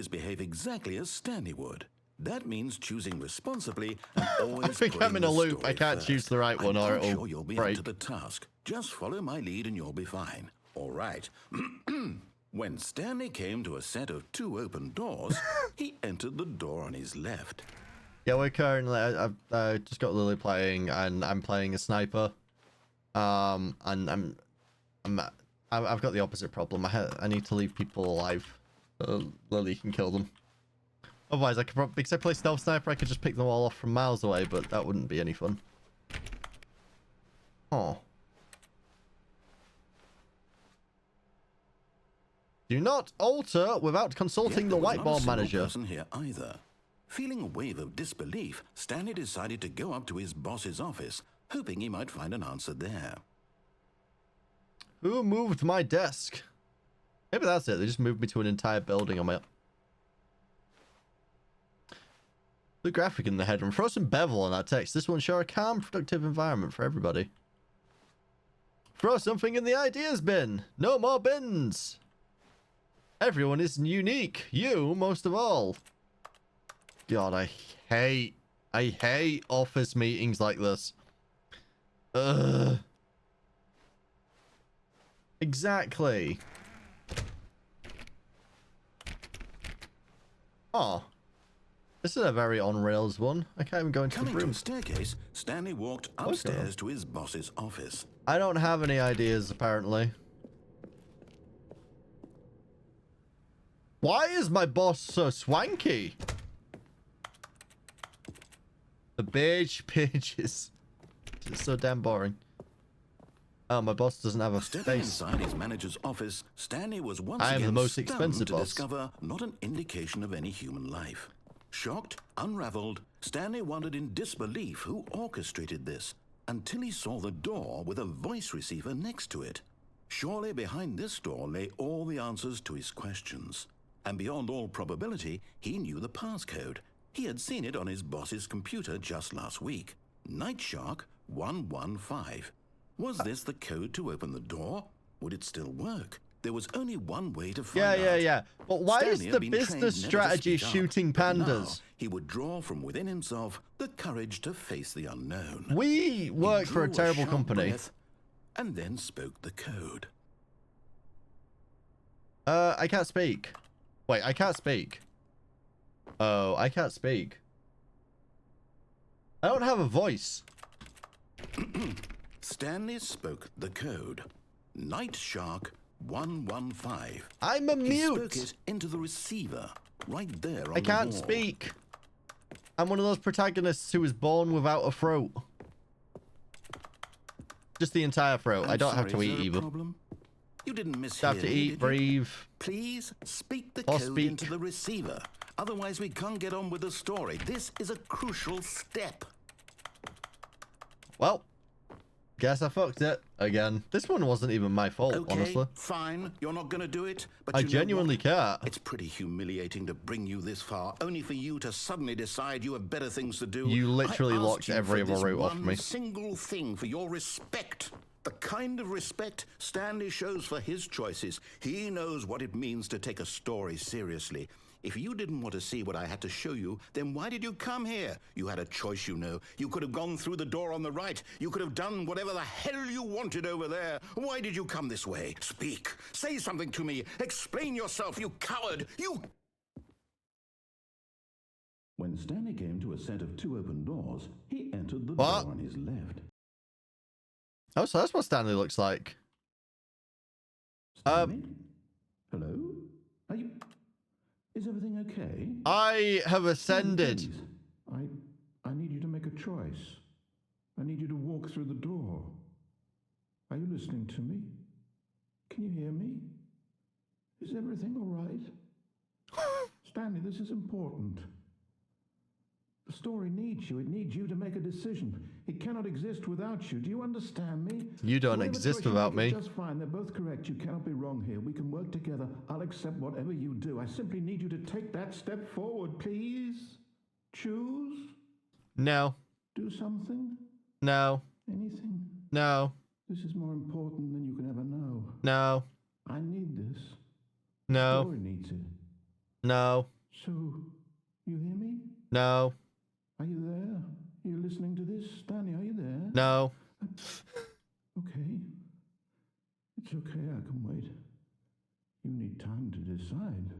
S2: Behave exactly as Stanley would. That means choosing responsibly and always
S1: I think I'm in a loop. I can't choose the right one or it'll
S2: sure you'll be
S1: break.
S2: up to the task. Just follow my lead and you'll be fine. All right. When Stanley came to a set of 2 open doors, he entered the door on his left.
S1: Yeah, we're currently... I've just got Lily playing, and I'm playing a sniper. And I've got the opposite problem. I need to leave people alive so Lily can kill them. Otherwise, I could probably... Because I play stealth sniper, I could just pick them all off from miles away, but that wouldn't be any fun. Oh. Do not alter without consulting the whiteboard manager.
S2: Person here either. Feeling a wave of disbelief, Stanley decided to go up to his boss's office, hoping he might find an answer there.
S1: Who moved my desk? Maybe that's it. They just moved me to an entire building on my... The graphic in the header and throw some bevel on that text. This will ensure a calm, productive environment for everybody. Throw something in the ideas bin. No more bins. Everyone is unique. You most of all. God, I hate office meetings like this. Ugh. Exactly. Oh. This is a very on-rails one. I can't even go into the
S2: Coming to
S1: room.
S2: a staircase, Stanley walked upstairs to his boss's office.
S1: I don't have any ideas, apparently. Why is my boss so swanky? The beige pages. It's so damn boring. Oh, my boss doesn't have a
S2: Stepping
S1: face.
S2: inside his manager's office, Stanley was once
S1: I am
S2: again
S1: the most
S2: stunned
S1: expensive
S2: to
S1: boss.
S2: discover not an indication of any human life. Shocked, unraveled, Stanley wondered in disbelief who orchestrated this, until he saw the door with a voice receiver next to it. Surely behind this door lay all the answers to his questions. And beyond all probability, he knew the passcode. He had seen it on his boss's computer just last week. Nightshark 115. Was this the code to open the door? Would it still work? There was only one way to find out.
S1: Yeah. But why
S2: Stanley
S1: is
S2: had
S1: the
S2: been
S1: business
S2: trained never to
S1: strategy
S2: speak up,
S1: shooting
S2: but now
S1: pandas?
S2: he would draw from within himself the courage to face the unknown.
S1: We work
S2: He
S1: for a
S2: drew
S1: terrible
S2: sharp
S1: company.
S2: breath and then spoke the code.
S1: I can't speak. Wait, I can't speak. Oh, I can't speak. I don't have a voice.
S2: Stanley spoke the code. Nightshark 115.
S1: I'm a
S2: He spoke
S1: mute.
S2: it into the receiver right there on
S1: I can't
S2: the wall.
S1: speak. I'm one of those protagonists who was born without a throat. Just the entire throat.
S2: I'm
S1: I don't have to
S2: sorry,
S1: eat
S2: is there a
S1: either.
S2: problem? You didn't miss
S1: I have to eat, breathe.
S2: Please speak the
S1: Or
S2: code
S1: speak.
S2: into the receiver. Otherwise, we can't get on with the story. This is a crucial step.
S1: Well, guess I fucked it again. This one wasn't even my fault,
S2: Okay,
S1: honestly.
S2: fine. You're not going to do it. But
S1: I
S2: you know
S1: genuinely
S2: what?
S1: can't.
S2: It's pretty humiliating to bring you this far, only for you to suddenly decide you have better things to do.
S1: You literally
S2: I asked
S1: locked
S2: you
S1: every
S2: for
S1: other
S2: this
S1: route off
S2: one
S1: me.
S2: single thing for your respect. The kind of respect Stanley shows for his choices. He knows what it means to take a story seriously. If you didn't want to see what I had to show you, then why did you come here? You had a choice, you know. You could have gone through the door on the right. You could have done whatever the hell you wanted over there. Why did you come this way? Speak. Say something to me. Explain yourself, you coward. You... When Stanley came to a set of two open doors, he entered the
S1: What?
S2: door on his left.
S1: Oh, so that's what Stanley looks like.
S2: Stanley? Hello? Are you... Is everything okay?
S1: I have ascended.
S3: Please, I need you to make a choice. I need you to walk through the door. Are you listening to me? Can you hear me? Is everything all right? Stanley, this is important. The story needs you. It needs you to make a decision. It cannot exist whahout you. Do you understand me?
S1: You don't
S3: Whatever
S1: exist
S3: choice you
S1: without
S3: make
S1: me.
S3: is just fine. They're both correct. You cannot be wrong here. We can work together. I'll accept whatever you do. I simply need you to take that step forward, please. Choose.
S1: No.
S3: Do something.
S1: No.
S3: Anything.
S1: No.
S3: This is more important than you can ever know.
S1: No.
S3: I need this. The
S1: No.
S3: story needs it.
S1: No.
S3: So, you hear me?
S1: No.
S3: Are you there? Are you listening to this? Stanley, are you there?
S1: No.
S3: Okay. It's okay, I can wait. You need time to decide.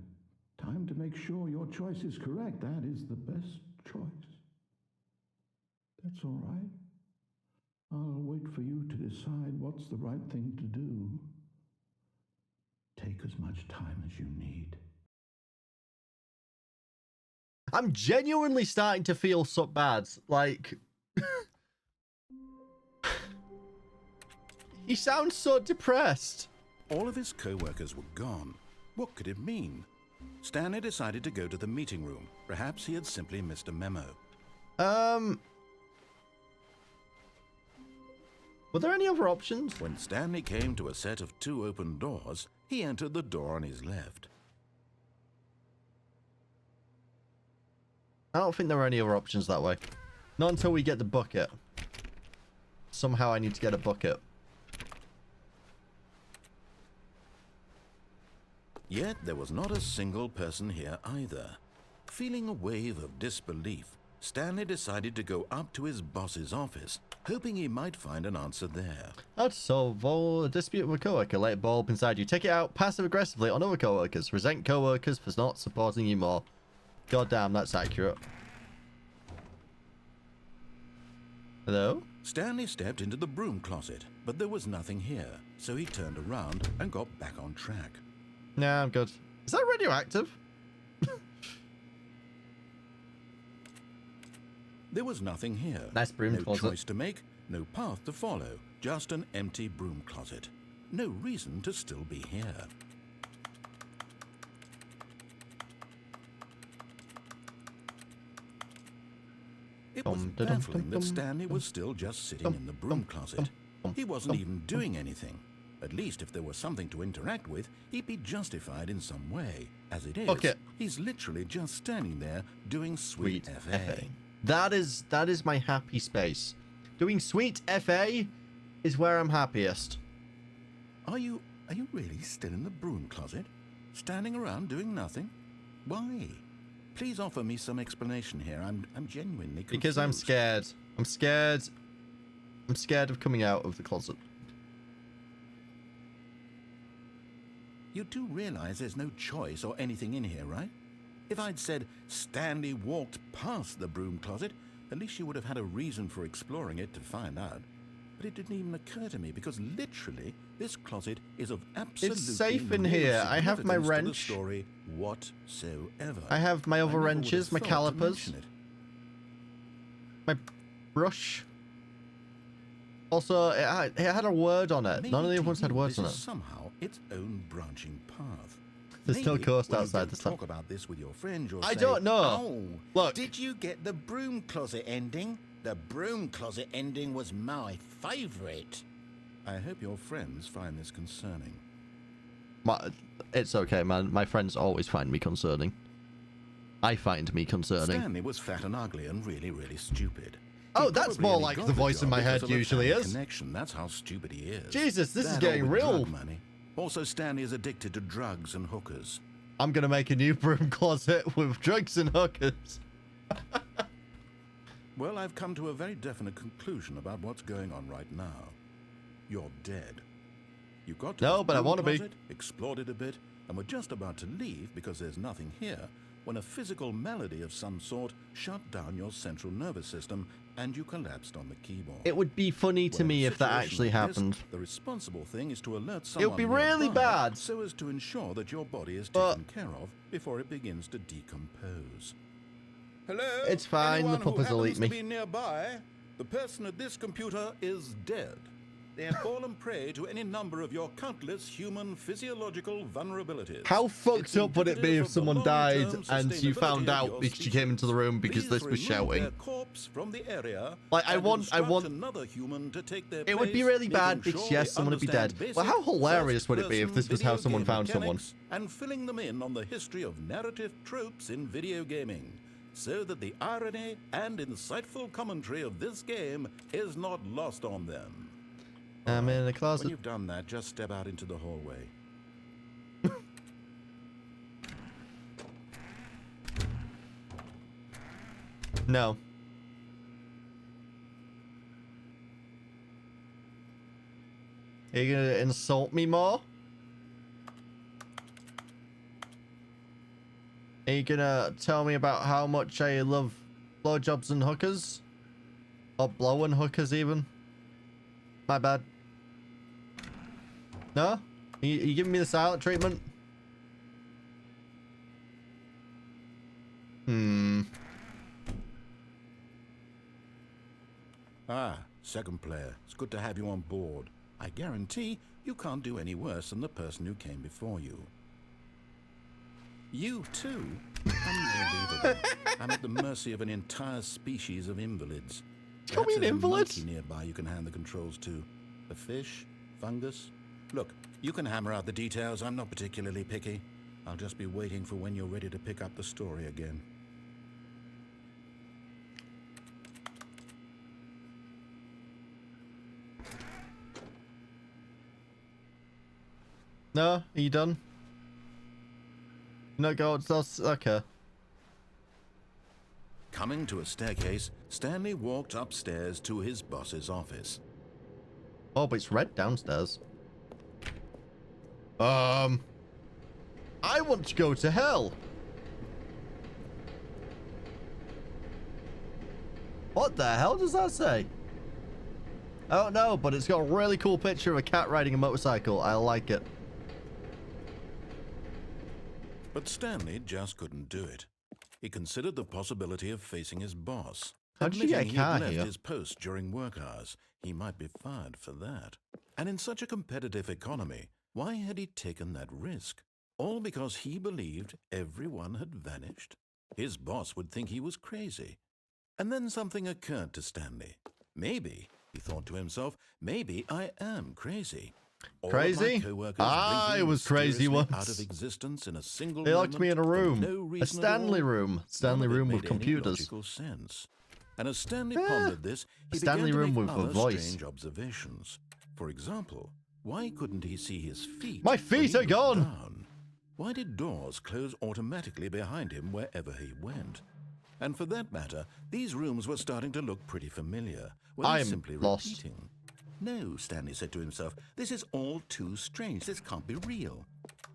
S3: Time to make sure your choice is correct. That is the best choice. That's all right. I'll wait for you to decide what's the right thing to do. Take as much time as you need.
S1: I'm genuinely starting to feel so bad. Like, he sounds so depressed.
S2: All of his co-workers were gone. What could it mean? Stanley decided to go to the meeting room. Perhaps he had simply missed a memo.
S1: Were there any other options?
S2: When Stanley came to a set of 2 open doors, he entered the door on his left.
S1: I don't think there were any other options that way. Not until we get the bucket. Somehow I need to get a bucket.
S2: Yet there was not a single person here either. Feeling a wave of disbelief, Stanley decided to go up to his boss's office, hoping he might find an answer there.
S1: How to solve a dispute with a coworker. Let it ball up inside you. Take it out passive-aggressively on other coworkers. Resent coworkers for not supporting you more. God damn, that's accurate. Hello?
S2: Stanley stepped into the broom closet, but there was nothing here, so he turned around and got back on track.
S1: Nah, I'm good. Is that radioactive?
S2: There was nothing here.
S1: Nice broom
S2: no
S1: closet.
S2: choice to make, no path to follow, just an empty broom closet. No reason to still be here. It was baffling that Stanley was still just sitting in the broom closet. He wasn't even doing anything. At least if there was something to interact with, he'd be justified in some way. As it is, he's literally just standing there doing sweet FA.
S1: That is my happy space. Doing sweet FA is where I'm happiest.
S2: Are you really still in the broom closet? Standing around doing nothing? Why? Please offer me some explanation here. I'm genuinely confused.
S1: Because I'm scared. I'm scared. I'm scared of coming out of the closet.
S2: You do realize there's no choice or anything in here, right? If I'd said Stanley walked past the broom closet, at least you would have had a reason for exploring it to find out. But it didn't even occur to me because literally this closet is of absolutely
S1: It's safe in
S2: no
S1: here. I have my
S2: significance to the
S1: wrench.
S2: story whatsoever.
S1: I have my other
S2: never would have
S1: wrenches, my
S2: thought to
S1: calipers,
S2: mention it.
S1: my brush. Also, it had a word on it.
S2: Maybe
S1: None of the
S2: to
S1: other ones had
S2: you
S1: words
S2: this
S1: on
S2: is
S1: it.
S2: somehow its own branching path.
S1: There's still a
S2: Maybe
S1: coast
S2: when you
S1: outside
S2: go
S1: this time.
S2: talk about this with your friend, you'll
S1: I
S2: say,
S1: don't know.
S2: Oh,
S1: Look.
S2: did you get the broom closet ending? The broom closet ending was my favourite. I hope your friends find this concerning.
S1: It's okay, man. My friends always find me concerning. I find me concerning.
S2: Stanley was fat and ugly and really, really stupid.
S1: Oh,
S2: He
S1: that's
S2: probably
S1: more
S2: only
S1: like
S2: got
S1: the voice
S2: job
S1: in my head
S2: because of a
S1: usually
S2: family
S1: is.
S2: Connection. That's how stupid he is.
S1: Jesus, this is
S2: That
S1: getting
S2: or with
S1: real.
S2: drug money. Also, Stanley is addicted to drugs and hookers.
S1: I'm gonna make a new broom closet with drugs and hookers.
S2: Well, I've come to a very definite conclusion about what's going on right now. You're dead. You got to
S1: No,
S2: this
S1: but I
S2: broom
S1: wanna be.
S2: closet, explored it a bit, and were just about to leave because there's nothing here when a physical malady of some sort shut down your central nervous system and you collapsed on the keyboard.
S1: It would be funny to
S2: Well, in
S1: me
S2: a
S1: if that
S2: situation
S1: actually
S2: like this,
S1: happened.
S2: the responsible thing is to alert
S1: It
S2: someone
S1: would be really
S2: nearby
S1: bad.
S2: so as to ensure that your body is
S1: But-
S2: taken care of before it begins to decompose. Hello?
S1: It's fine, the
S2: Anyone who
S1: puppets will
S2: happens
S1: eat me.
S2: to be nearby? The person at this computer is dead. They have fallen prey to any number of your countless human physiological vulnerabilities.
S1: How fucked
S2: It's
S1: up would it be
S2: indicative
S1: if
S2: of the
S1: someone died
S2: long-term
S1: and you
S2: sustainability
S1: found
S2: of
S1: out
S2: your
S1: because you came into the room because
S2: Please
S1: this was
S2: remove
S1: shouting?
S2: their corpse from the area
S1: Like, I
S2: and
S1: want
S2: instruct another human to take their
S1: It would be
S2: place,
S1: really bad
S2: making
S1: because,
S2: sure
S1: yes,
S2: they
S1: someone would be
S2: understand
S1: dead. Well, how
S2: basic
S1: hilarious would it be if this was how
S2: first-person
S1: someone
S2: video
S1: found
S2: game
S1: someone?
S2: mechanics and filling them in on the history of narrative tropes in video gaming, so that the irony and insightful commentary of this game is not lost on them.
S1: I'm in the
S2: When
S1: closet.
S2: you've done that, just step out into the hallway.
S1: No. Are you gonna insult me more? Are you gonna tell me about how much I love blowjobs and hookers? Or blowing hookers even? My bad. No? You giving me the silent treatment?
S2: Ah, second player. It's good to have you on board. I guarantee you can't do any worse than the person who came before you. You too? Unbelievable. I'm at the mercy of an entire species of invalids.
S1: Call me
S2: Perhaps
S1: an
S2: there's a
S1: invalid?
S2: monkey nearby you can hand the controls to. A fish? Fungus? Look, you can hammer out the details. I'm not particularly picky. I'll just be waiting for when you're ready to pick up the story again.
S1: No? Are you done? No, go. Okay.
S2: Coming to a staircase, Stanley walked upstairs to his boss's office.
S1: Oh, but it's red downstairs. I want to go to hell. What the hell does that say? I don't know, but it's got a really cool picture of a cat riding a motorcycle. I like it.
S2: But Stanley just couldn't do it. He considered the possibility of facing his boss.
S1: How did you get a car
S2: Admitting he'd
S1: here?
S2: left his post during work hours, he might be fired for that. And in such a competitive economy, why had he taken that risk? All because he believed everyone had vanished? His boss would think he was crazy. And then something occurred to Stanley. Maybe, he thought to himself, maybe I am crazy. All
S1: Crazy?
S2: of my coworkers
S1: I
S2: blinking
S1: was crazy
S2: mysteriously
S1: once.
S2: out of existence in a single
S1: They locked me in a
S2: moment for
S1: room.
S2: no reason
S1: A
S2: at
S1: Stanley
S2: all.
S1: room. Stanley
S2: None of it
S1: room with
S2: made any
S1: computers.
S2: logical sense. And as Stanley pondered this, he
S1: Stanley
S2: began to
S1: room
S2: make
S1: with a
S2: other
S1: voice.
S2: strange observations. For example, why couldn't he see his feet?
S1: My
S2: when
S1: feet
S2: he
S1: are
S2: looked
S1: gone!
S2: down? Why did doors close automatically behind him wherever he went? And for that matter, these rooms were starting to look pretty familiar. Were they
S1: I'm
S2: simply
S1: lost.
S2: repeating? No, Stanley said to himself, this is all too strange. This can't be real.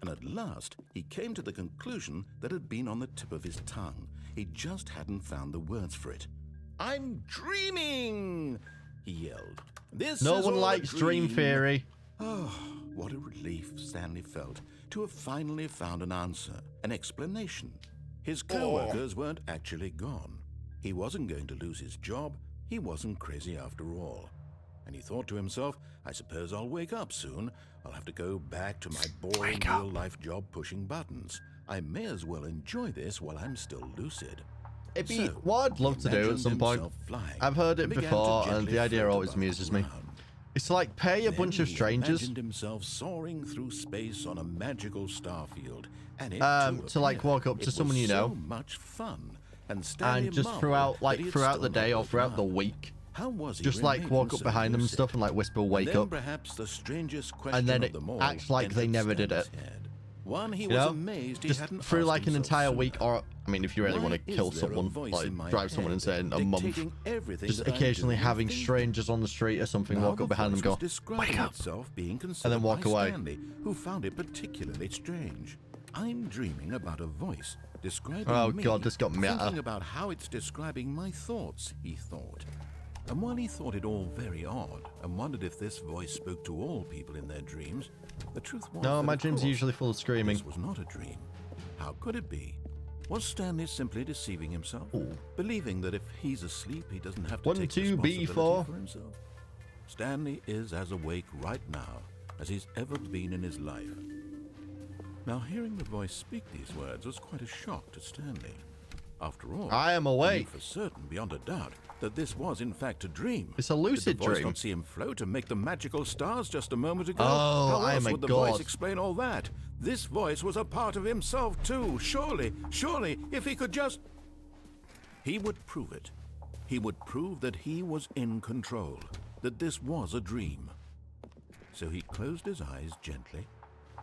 S2: And at last, he came to the conclusion that had been on the tip of his tongue. He just hadn't found the words for it. I'm dreaming, he yelled. This
S1: No
S2: is
S1: one
S2: all a
S1: likes dream theory.
S2: Oh, what a relief Stanley felt to have finally found an answer, an explanation. His co-workers weren't actually gone. He wasn't going to lose his job. He wasn't crazy after all. And he thought to himself, I suppose I'll wake up soon. I'll have to go back to my boring real-life job pushing buttons. I may as well enjoy this while I'm still lucid.
S1: It'd be
S2: So,
S1: what I'd love
S2: he
S1: to do at
S2: imagined
S1: some point.
S2: himself flying
S1: I've heard it
S2: and began to
S1: before, and
S2: gently
S1: the idea
S2: float
S1: always
S2: above the
S1: amuses me.
S2: ground.
S1: It's like pay a bunch
S2: Then
S1: of
S2: he
S1: strangers
S2: imagined himself soaring through space on a magical starfield, and it
S1: to like walk up to someone you know,
S2: so much fun. And Stanley
S1: and just
S2: marveled
S1: throughout
S2: that
S1: like
S2: he had
S1: throughout the
S2: still
S1: day
S2: not
S1: or throughout the
S2: woken up.
S1: week,
S2: How was he
S1: just like
S2: remaining
S1: walk up
S2: so
S1: behind them and
S2: lucid?
S1: stuff and like whisper wake
S2: Then
S1: up,
S2: perhaps the strangest question
S1: and then
S2: of
S1: it
S2: them all
S1: acts like they
S2: entered
S1: never did it.
S2: Stanley's head. One he
S1: you
S2: was
S1: know,
S2: amazed he
S1: just
S2: hadn't
S1: through
S2: asked
S1: like an
S2: himself
S1: entire
S2: sooner.
S1: week, or I mean, if you really
S2: Why
S1: want to
S2: is
S1: kill
S2: there a
S1: someone,
S2: voice
S1: like
S2: in my
S1: drive someone
S2: head
S1: insane, a month,
S2: dictating everything
S1: just
S2: that I'm
S1: occasionally
S2: doing and
S1: having
S2: thinking?
S1: strangers on the street or something
S2: Now
S1: walk
S2: the
S1: up behind them,
S2: voice
S1: go,
S2: was describing
S1: wake up,
S2: itself being considered
S1: and then walk
S2: by
S1: away.
S2: Stanley, who found it particularly strange. I'm dreaming about a voice describing
S1: Oh
S2: me,
S1: God, this got meta.
S2: thinking about how it's describing my thoughts, he thought. And while he thought it all very odd and wondered if this voice spoke to all people in their dreams, the truth was
S1: No,
S2: that,
S1: my
S2: of
S1: dreams are
S2: course,
S1: usually full of screaming.
S2: this was not a dream. How could it be? Was Stanley simply deceiving himself?
S1: Ooh.
S2: Believing that if he's asleep, he doesn't have to
S1: 1,
S2: take
S1: 2,
S2: responsibility
S1: B4.
S2: for himself? Stanley is as awake right now as he's ever been in his life. Now, hearing the voice speak these words was quite a shock to Stanley. After all,
S1: I am
S2: he knew
S1: awake.
S2: for certain, beyond a doubt, that this was in fact a dream.
S1: It's a
S2: Did
S1: lucid
S2: the voice
S1: dream.
S2: not see him float and make the magical stars just a moment ago?
S1: Oh,
S2: How
S1: I
S2: else
S1: am a
S2: would the
S1: god.
S2: voice explain all that? This voice was a part of himself too. Surely, if he could just... He would prove it. He would prove that he was in control, that this was a dream. So he closed his eyes gently,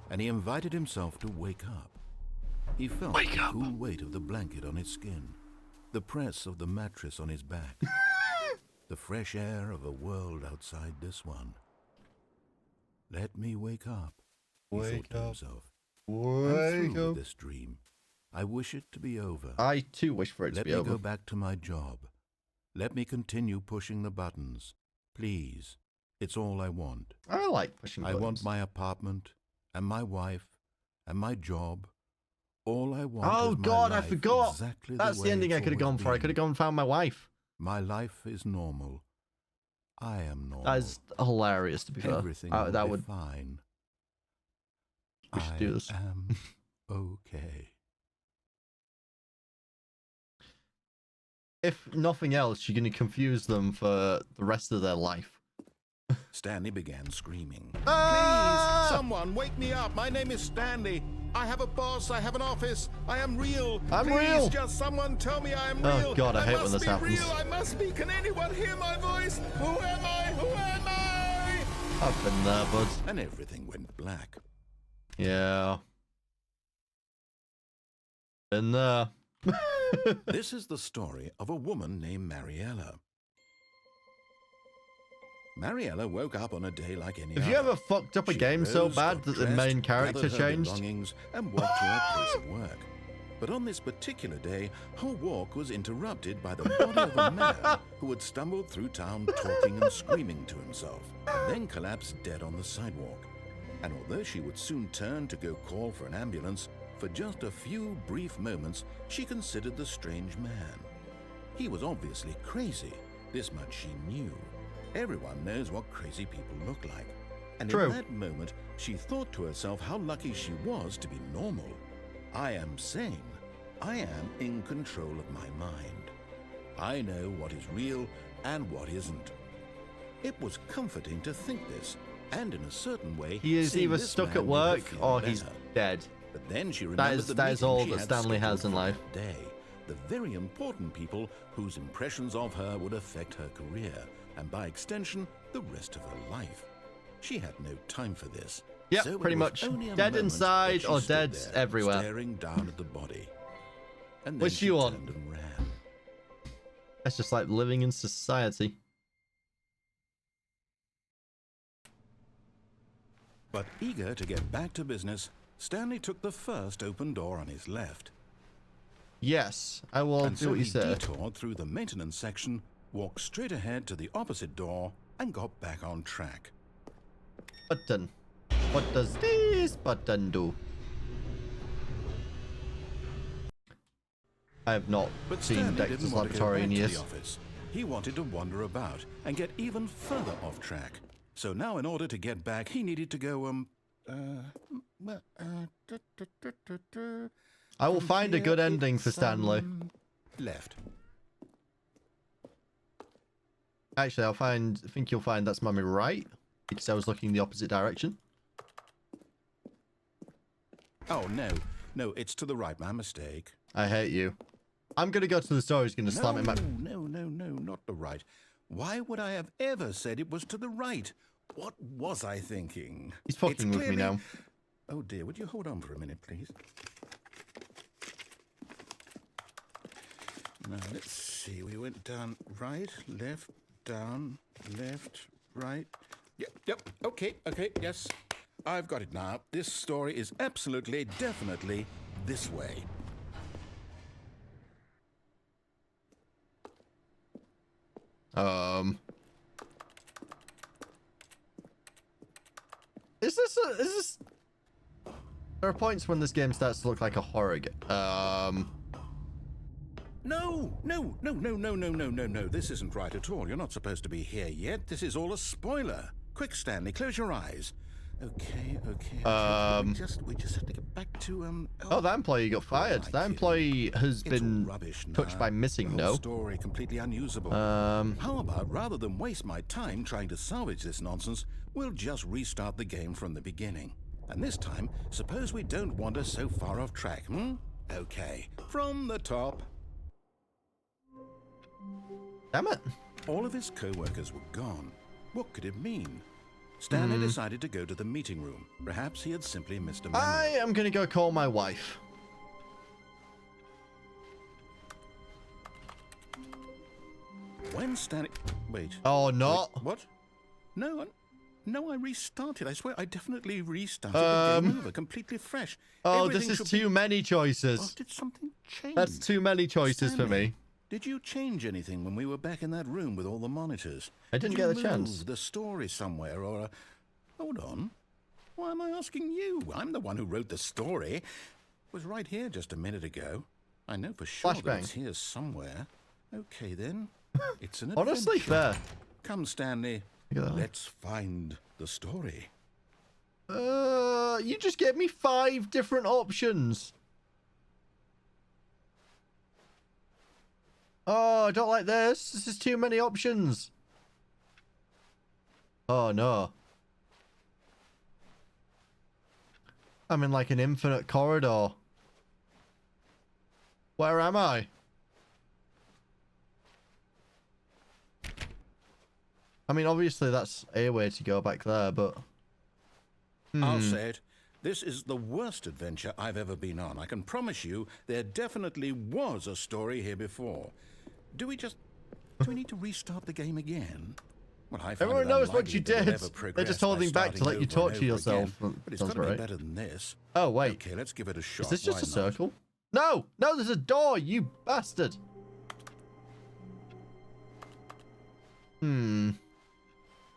S2: and he invited himself to wake up. He felt the cool weight of the blanket on his skin, the press of the mattress on his back, the fresh air of a world outside this one. Let me wake up, he
S1: Wake
S2: thought to
S1: up.
S2: himself. I'm
S1: Wake
S2: through
S1: up.
S2: with this dream. I wish it to be over.
S1: I too wish for it to
S2: Let
S1: be
S2: me
S1: over.
S2: go back to my job. Let me continue pushing the buttons. Please. It's all I want.
S1: I like pushing
S2: I
S1: buttons.
S2: want my apartment, and my wife, and my job. All I want
S1: Oh
S2: is my
S1: God, I
S2: life
S1: forgot.
S2: exactly
S1: That's
S2: the
S1: the
S2: way
S1: ending I
S2: it's
S1: could have gone
S2: always
S1: for. I
S2: been.
S1: could have gone and found my wife.
S2: My life is normal. I am normal.
S1: That is hilarious, to be fair.
S2: Everything
S1: That
S2: will be
S1: would.
S2: fine.
S1: We should do this.
S2: I am okay.
S1: If nothing else, you're going to confuse them for the rest of their life.
S2: Stanley began screaming.
S1: Ah!
S2: Please, someone wake me up. My name is Stanley. I have a boss. I have an office. I am real.
S1: I'm
S2: Please,
S1: real.
S2: just someone tell me I am
S1: Oh,
S2: real.
S1: God, I hate when this happens.
S2: Real. I must be. Can anyone hear my voice? Who am I? Who am I?
S1: I've been there, bud.
S2: And everything went black.
S1: Yeah. Been there.
S2: This is the story of a woman named Mariella. Mariella woke up on a day like any other.
S1: Have you ever fucked up a
S2: She
S1: game so
S2: rose,
S1: bad
S2: got
S1: that the
S2: dressed,
S1: main character
S2: gathered her
S1: changed?
S2: belongings, and walked to her place of work. But on this particular day, her walk was interrupted by the body of a man who had stumbled through town talking and screaming to himself, and then collapsed dead on the sidewalk. And although she would soon turn to go call for an ambulance, for just a few brief moments, she considered the strange man. He was obviously crazy. This much she knew. Everyone knows what crazy people look like. And
S1: True.
S2: in that moment, she thought to herself how lucky she was to be normal. I am sane. I am in control of my mind. I know what is real and what isn't. It was comforting to think this, and in a certain way,
S1: He is
S2: seeing
S1: either
S2: this
S1: stuck
S2: man
S1: at
S2: made her
S1: work
S2: feel
S1: or he's
S2: better.
S1: dead.
S2: But then she remembered the
S1: that is
S2: meeting
S1: all
S2: she
S1: that
S2: had
S1: Stanley has
S2: scheduled
S1: in
S2: for
S1: life.
S2: that day. The very important people whose impressions of her would affect her career, and by extension, the rest of her life. She had no time for this.
S1: Yep,
S2: So it
S1: pretty
S2: was
S1: much.
S2: only a
S1: Dead
S2: moment
S1: inside
S2: that she
S1: or
S2: stood
S1: dead
S2: there,
S1: everywhere.
S2: staring down at the body. And then
S1: Which
S2: she
S1: you want?
S2: turned and ran.
S1: That's just like living in society.
S2: But eager to get back to business, Stanley took the first open door on his left.
S1: Yes, I will
S2: And
S1: do
S2: so
S1: what you
S2: he
S1: said.
S2: detoured through the maintenance section, walked straight ahead to the opposite door, and got back on track.
S1: Button. What does this button do? I have not
S2: But
S1: seen
S2: Stanley
S1: Dexter's
S2: didn't want to go
S1: Laboratory
S2: back
S1: in
S2: to
S1: years.
S2: the office. He wanted to wander about and get even further off track. So now, in order to get back, he needed to go,
S1: I will
S2: from
S1: find a
S2: here,
S1: good ending for
S2: it's,
S1: Stanley.
S2: Left.
S1: Actually, I think you'll find that's mommy right, because I was looking the opposite direction.
S2: Oh, no, it's to the right. My mistake.
S1: I hate you. I'm gonna go to the store. He's gonna slam it in my...
S2: No, not the right. Why would I have ever said it was to the right? What was I thinking?
S1: He's fucking with me now.
S2: Oh dear, would you hold on for a minute, please? Now, let's see. We went down right, left, down, left, right. Yep, okay, yes. I've got it now. This story is absolutely, definitely this way.
S1: Is this... There are points when this game starts to look like a horror game.
S2: No. This isn't right at all. You're not supposed to be here yet. This is all a spoiler. Quick, Stanley, close your eyes. Okay. We just have to get back to
S1: Oh, that employee got fired. That employee has been touched by missing,
S2: the whole
S1: no?
S2: story completely unusable. How about, rather than waste my time trying to salvage this nonsense, we'll just restart the game from the beginning. And this time, suppose we don't wander so far off track, Okay, from the top.
S1: Damn it.
S2: All of his co-workers were gone. What could it mean? Stanley decided to go to the meeting room. Perhaps he had simply missed a memory.
S1: I am gonna go call my wife.
S2: When Stanley... Wait.
S1: Oh, no.
S2: Wait, what? No, I restarted. I swear, I definitely restarted the game over, completely fresh.
S1: Oh,
S2: Everything
S1: this is
S2: should
S1: too
S2: be...
S1: many
S2: Oh,
S1: choices.
S2: did something change?
S1: That's too many choices for
S2: Stanley,
S1: me.
S2: Did you change anything when we were back in that room with all the monitors?
S1: I didn't
S2: Did you
S1: get the chance.
S2: move the story somewhere, or... Hold on. Why am I asking you? I'm the one who wrote the story. It was right here just a minute ago. I know for sure that
S1: Flashbang.
S2: it's here somewhere. Okay, then. It's an
S1: Honestly,
S2: adventure.
S1: fair.
S2: Come, Stanley.
S1: Look at that.
S2: Let's find the story.
S1: You just gave me 5 different options. Oh, I don't like this. This is too many options. Oh, no. I'm in like an infinite corridor. Where am I? I mean, obviously that's a way to go back there, but...
S2: I'll say it. This is the worst adventure I've ever been on. I can promise you there definitely was a story here before. Do we need to restart the game again? Well, I find
S1: Everyone
S2: it
S1: knows what
S2: unlikely
S1: you
S2: that we'll
S1: did.
S2: ever
S1: They're
S2: progress
S1: just
S2: by
S1: holding back to
S2: starting
S1: let you
S2: over and
S1: torture
S2: over
S1: yourself.
S2: again. But it's
S1: Sounds
S2: got to be
S1: right.
S2: better than this.
S1: Oh, wait.
S2: Okay, let's give it a shot.
S1: Is this just
S2: Why
S1: a
S2: not?
S1: circle? No! No, there's a door, you bastard!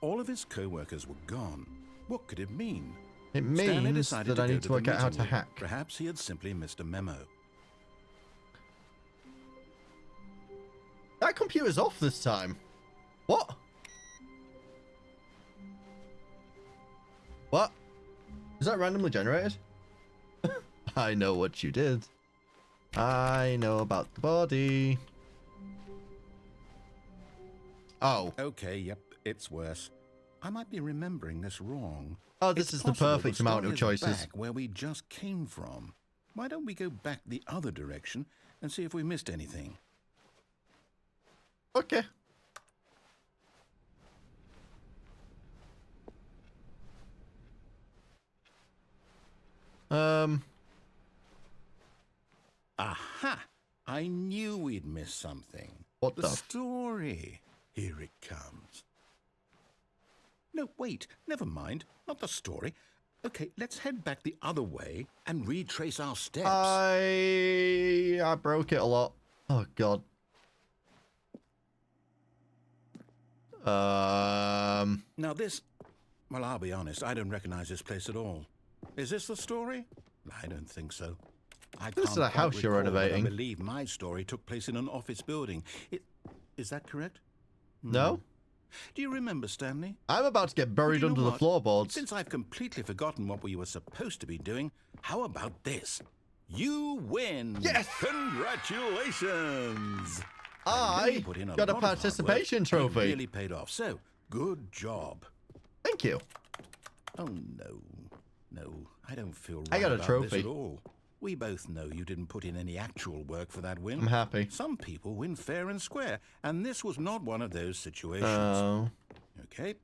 S2: All of his co-workers were gone. What could it mean?
S1: It
S2: Stanley
S1: means
S2: decided
S1: that I
S2: go
S1: need to
S2: the
S1: work out how
S2: meeting
S1: to
S2: room.
S1: hack.
S2: Perhaps he had simply missed a memo.
S1: That computer's off this time. What? What? Is that randomly generated? I know what you did. I know about the body. Oh.
S2: Okay, yep, it's worse. I might be remembering this wrong.
S1: Oh, this
S2: It's
S1: is the
S2: possible
S1: perfect amount of
S2: story is
S1: choices.
S2: back where we just came from. Why don't we go back the other direction and see if we missed anything?
S1: Okay.
S2: Aha! I knew we'd missed something.
S1: What
S2: the
S1: the
S2: story. Here it comes. No, wait, never mind. Not the story. Okay, let's head back the other way and retrace our steps.
S1: I broke it a lot. Oh god.
S2: Now this... Well, I'll be honest, I don't recognize this place at all. Is this the story? I don't think so.
S1: This is a house you're renovating.
S2: I believe my story took place in an office building. Is that correct?
S1: No?
S2: Do you remember, Stanley?
S1: I'm about to get buried
S2: You know
S1: under the
S2: what?
S1: floorboards.
S2: Since I've completely forgotten what we were supposed to be doing, how about this? You win!
S1: Yes!
S2: Congratulations! know
S1: I
S2: you put in
S1: got a
S2: lot of hard
S1: participation
S2: work.
S1: trophy.
S2: It really paid off, so good job.
S1: Thank you.
S2: Oh, no, I don't feel right
S1: I got a
S2: about
S1: trophy.
S2: this at all. We both know you didn't put in any actual work for that win.
S1: I'm happy.
S2: Some people win fair and square, and this was not one of those situations.
S1: Oh.
S2: Okay?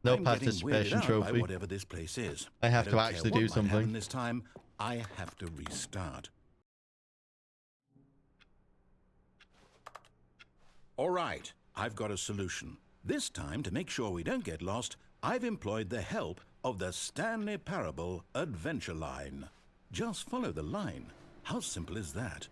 S1: No
S2: I'm getting weirded
S1: participation
S2: out
S1: trophy.
S2: by whatever this place is.
S1: I have
S2: don't
S1: to
S2: care
S1: actually
S2: what
S1: do
S2: might happen
S1: something.
S2: this time, I have to restart. All right, I've got a solution. This time, to make sure we don't get lost, I've employed the help of the Stanley Parable Adventure Line. Just follow the line. How simple is that?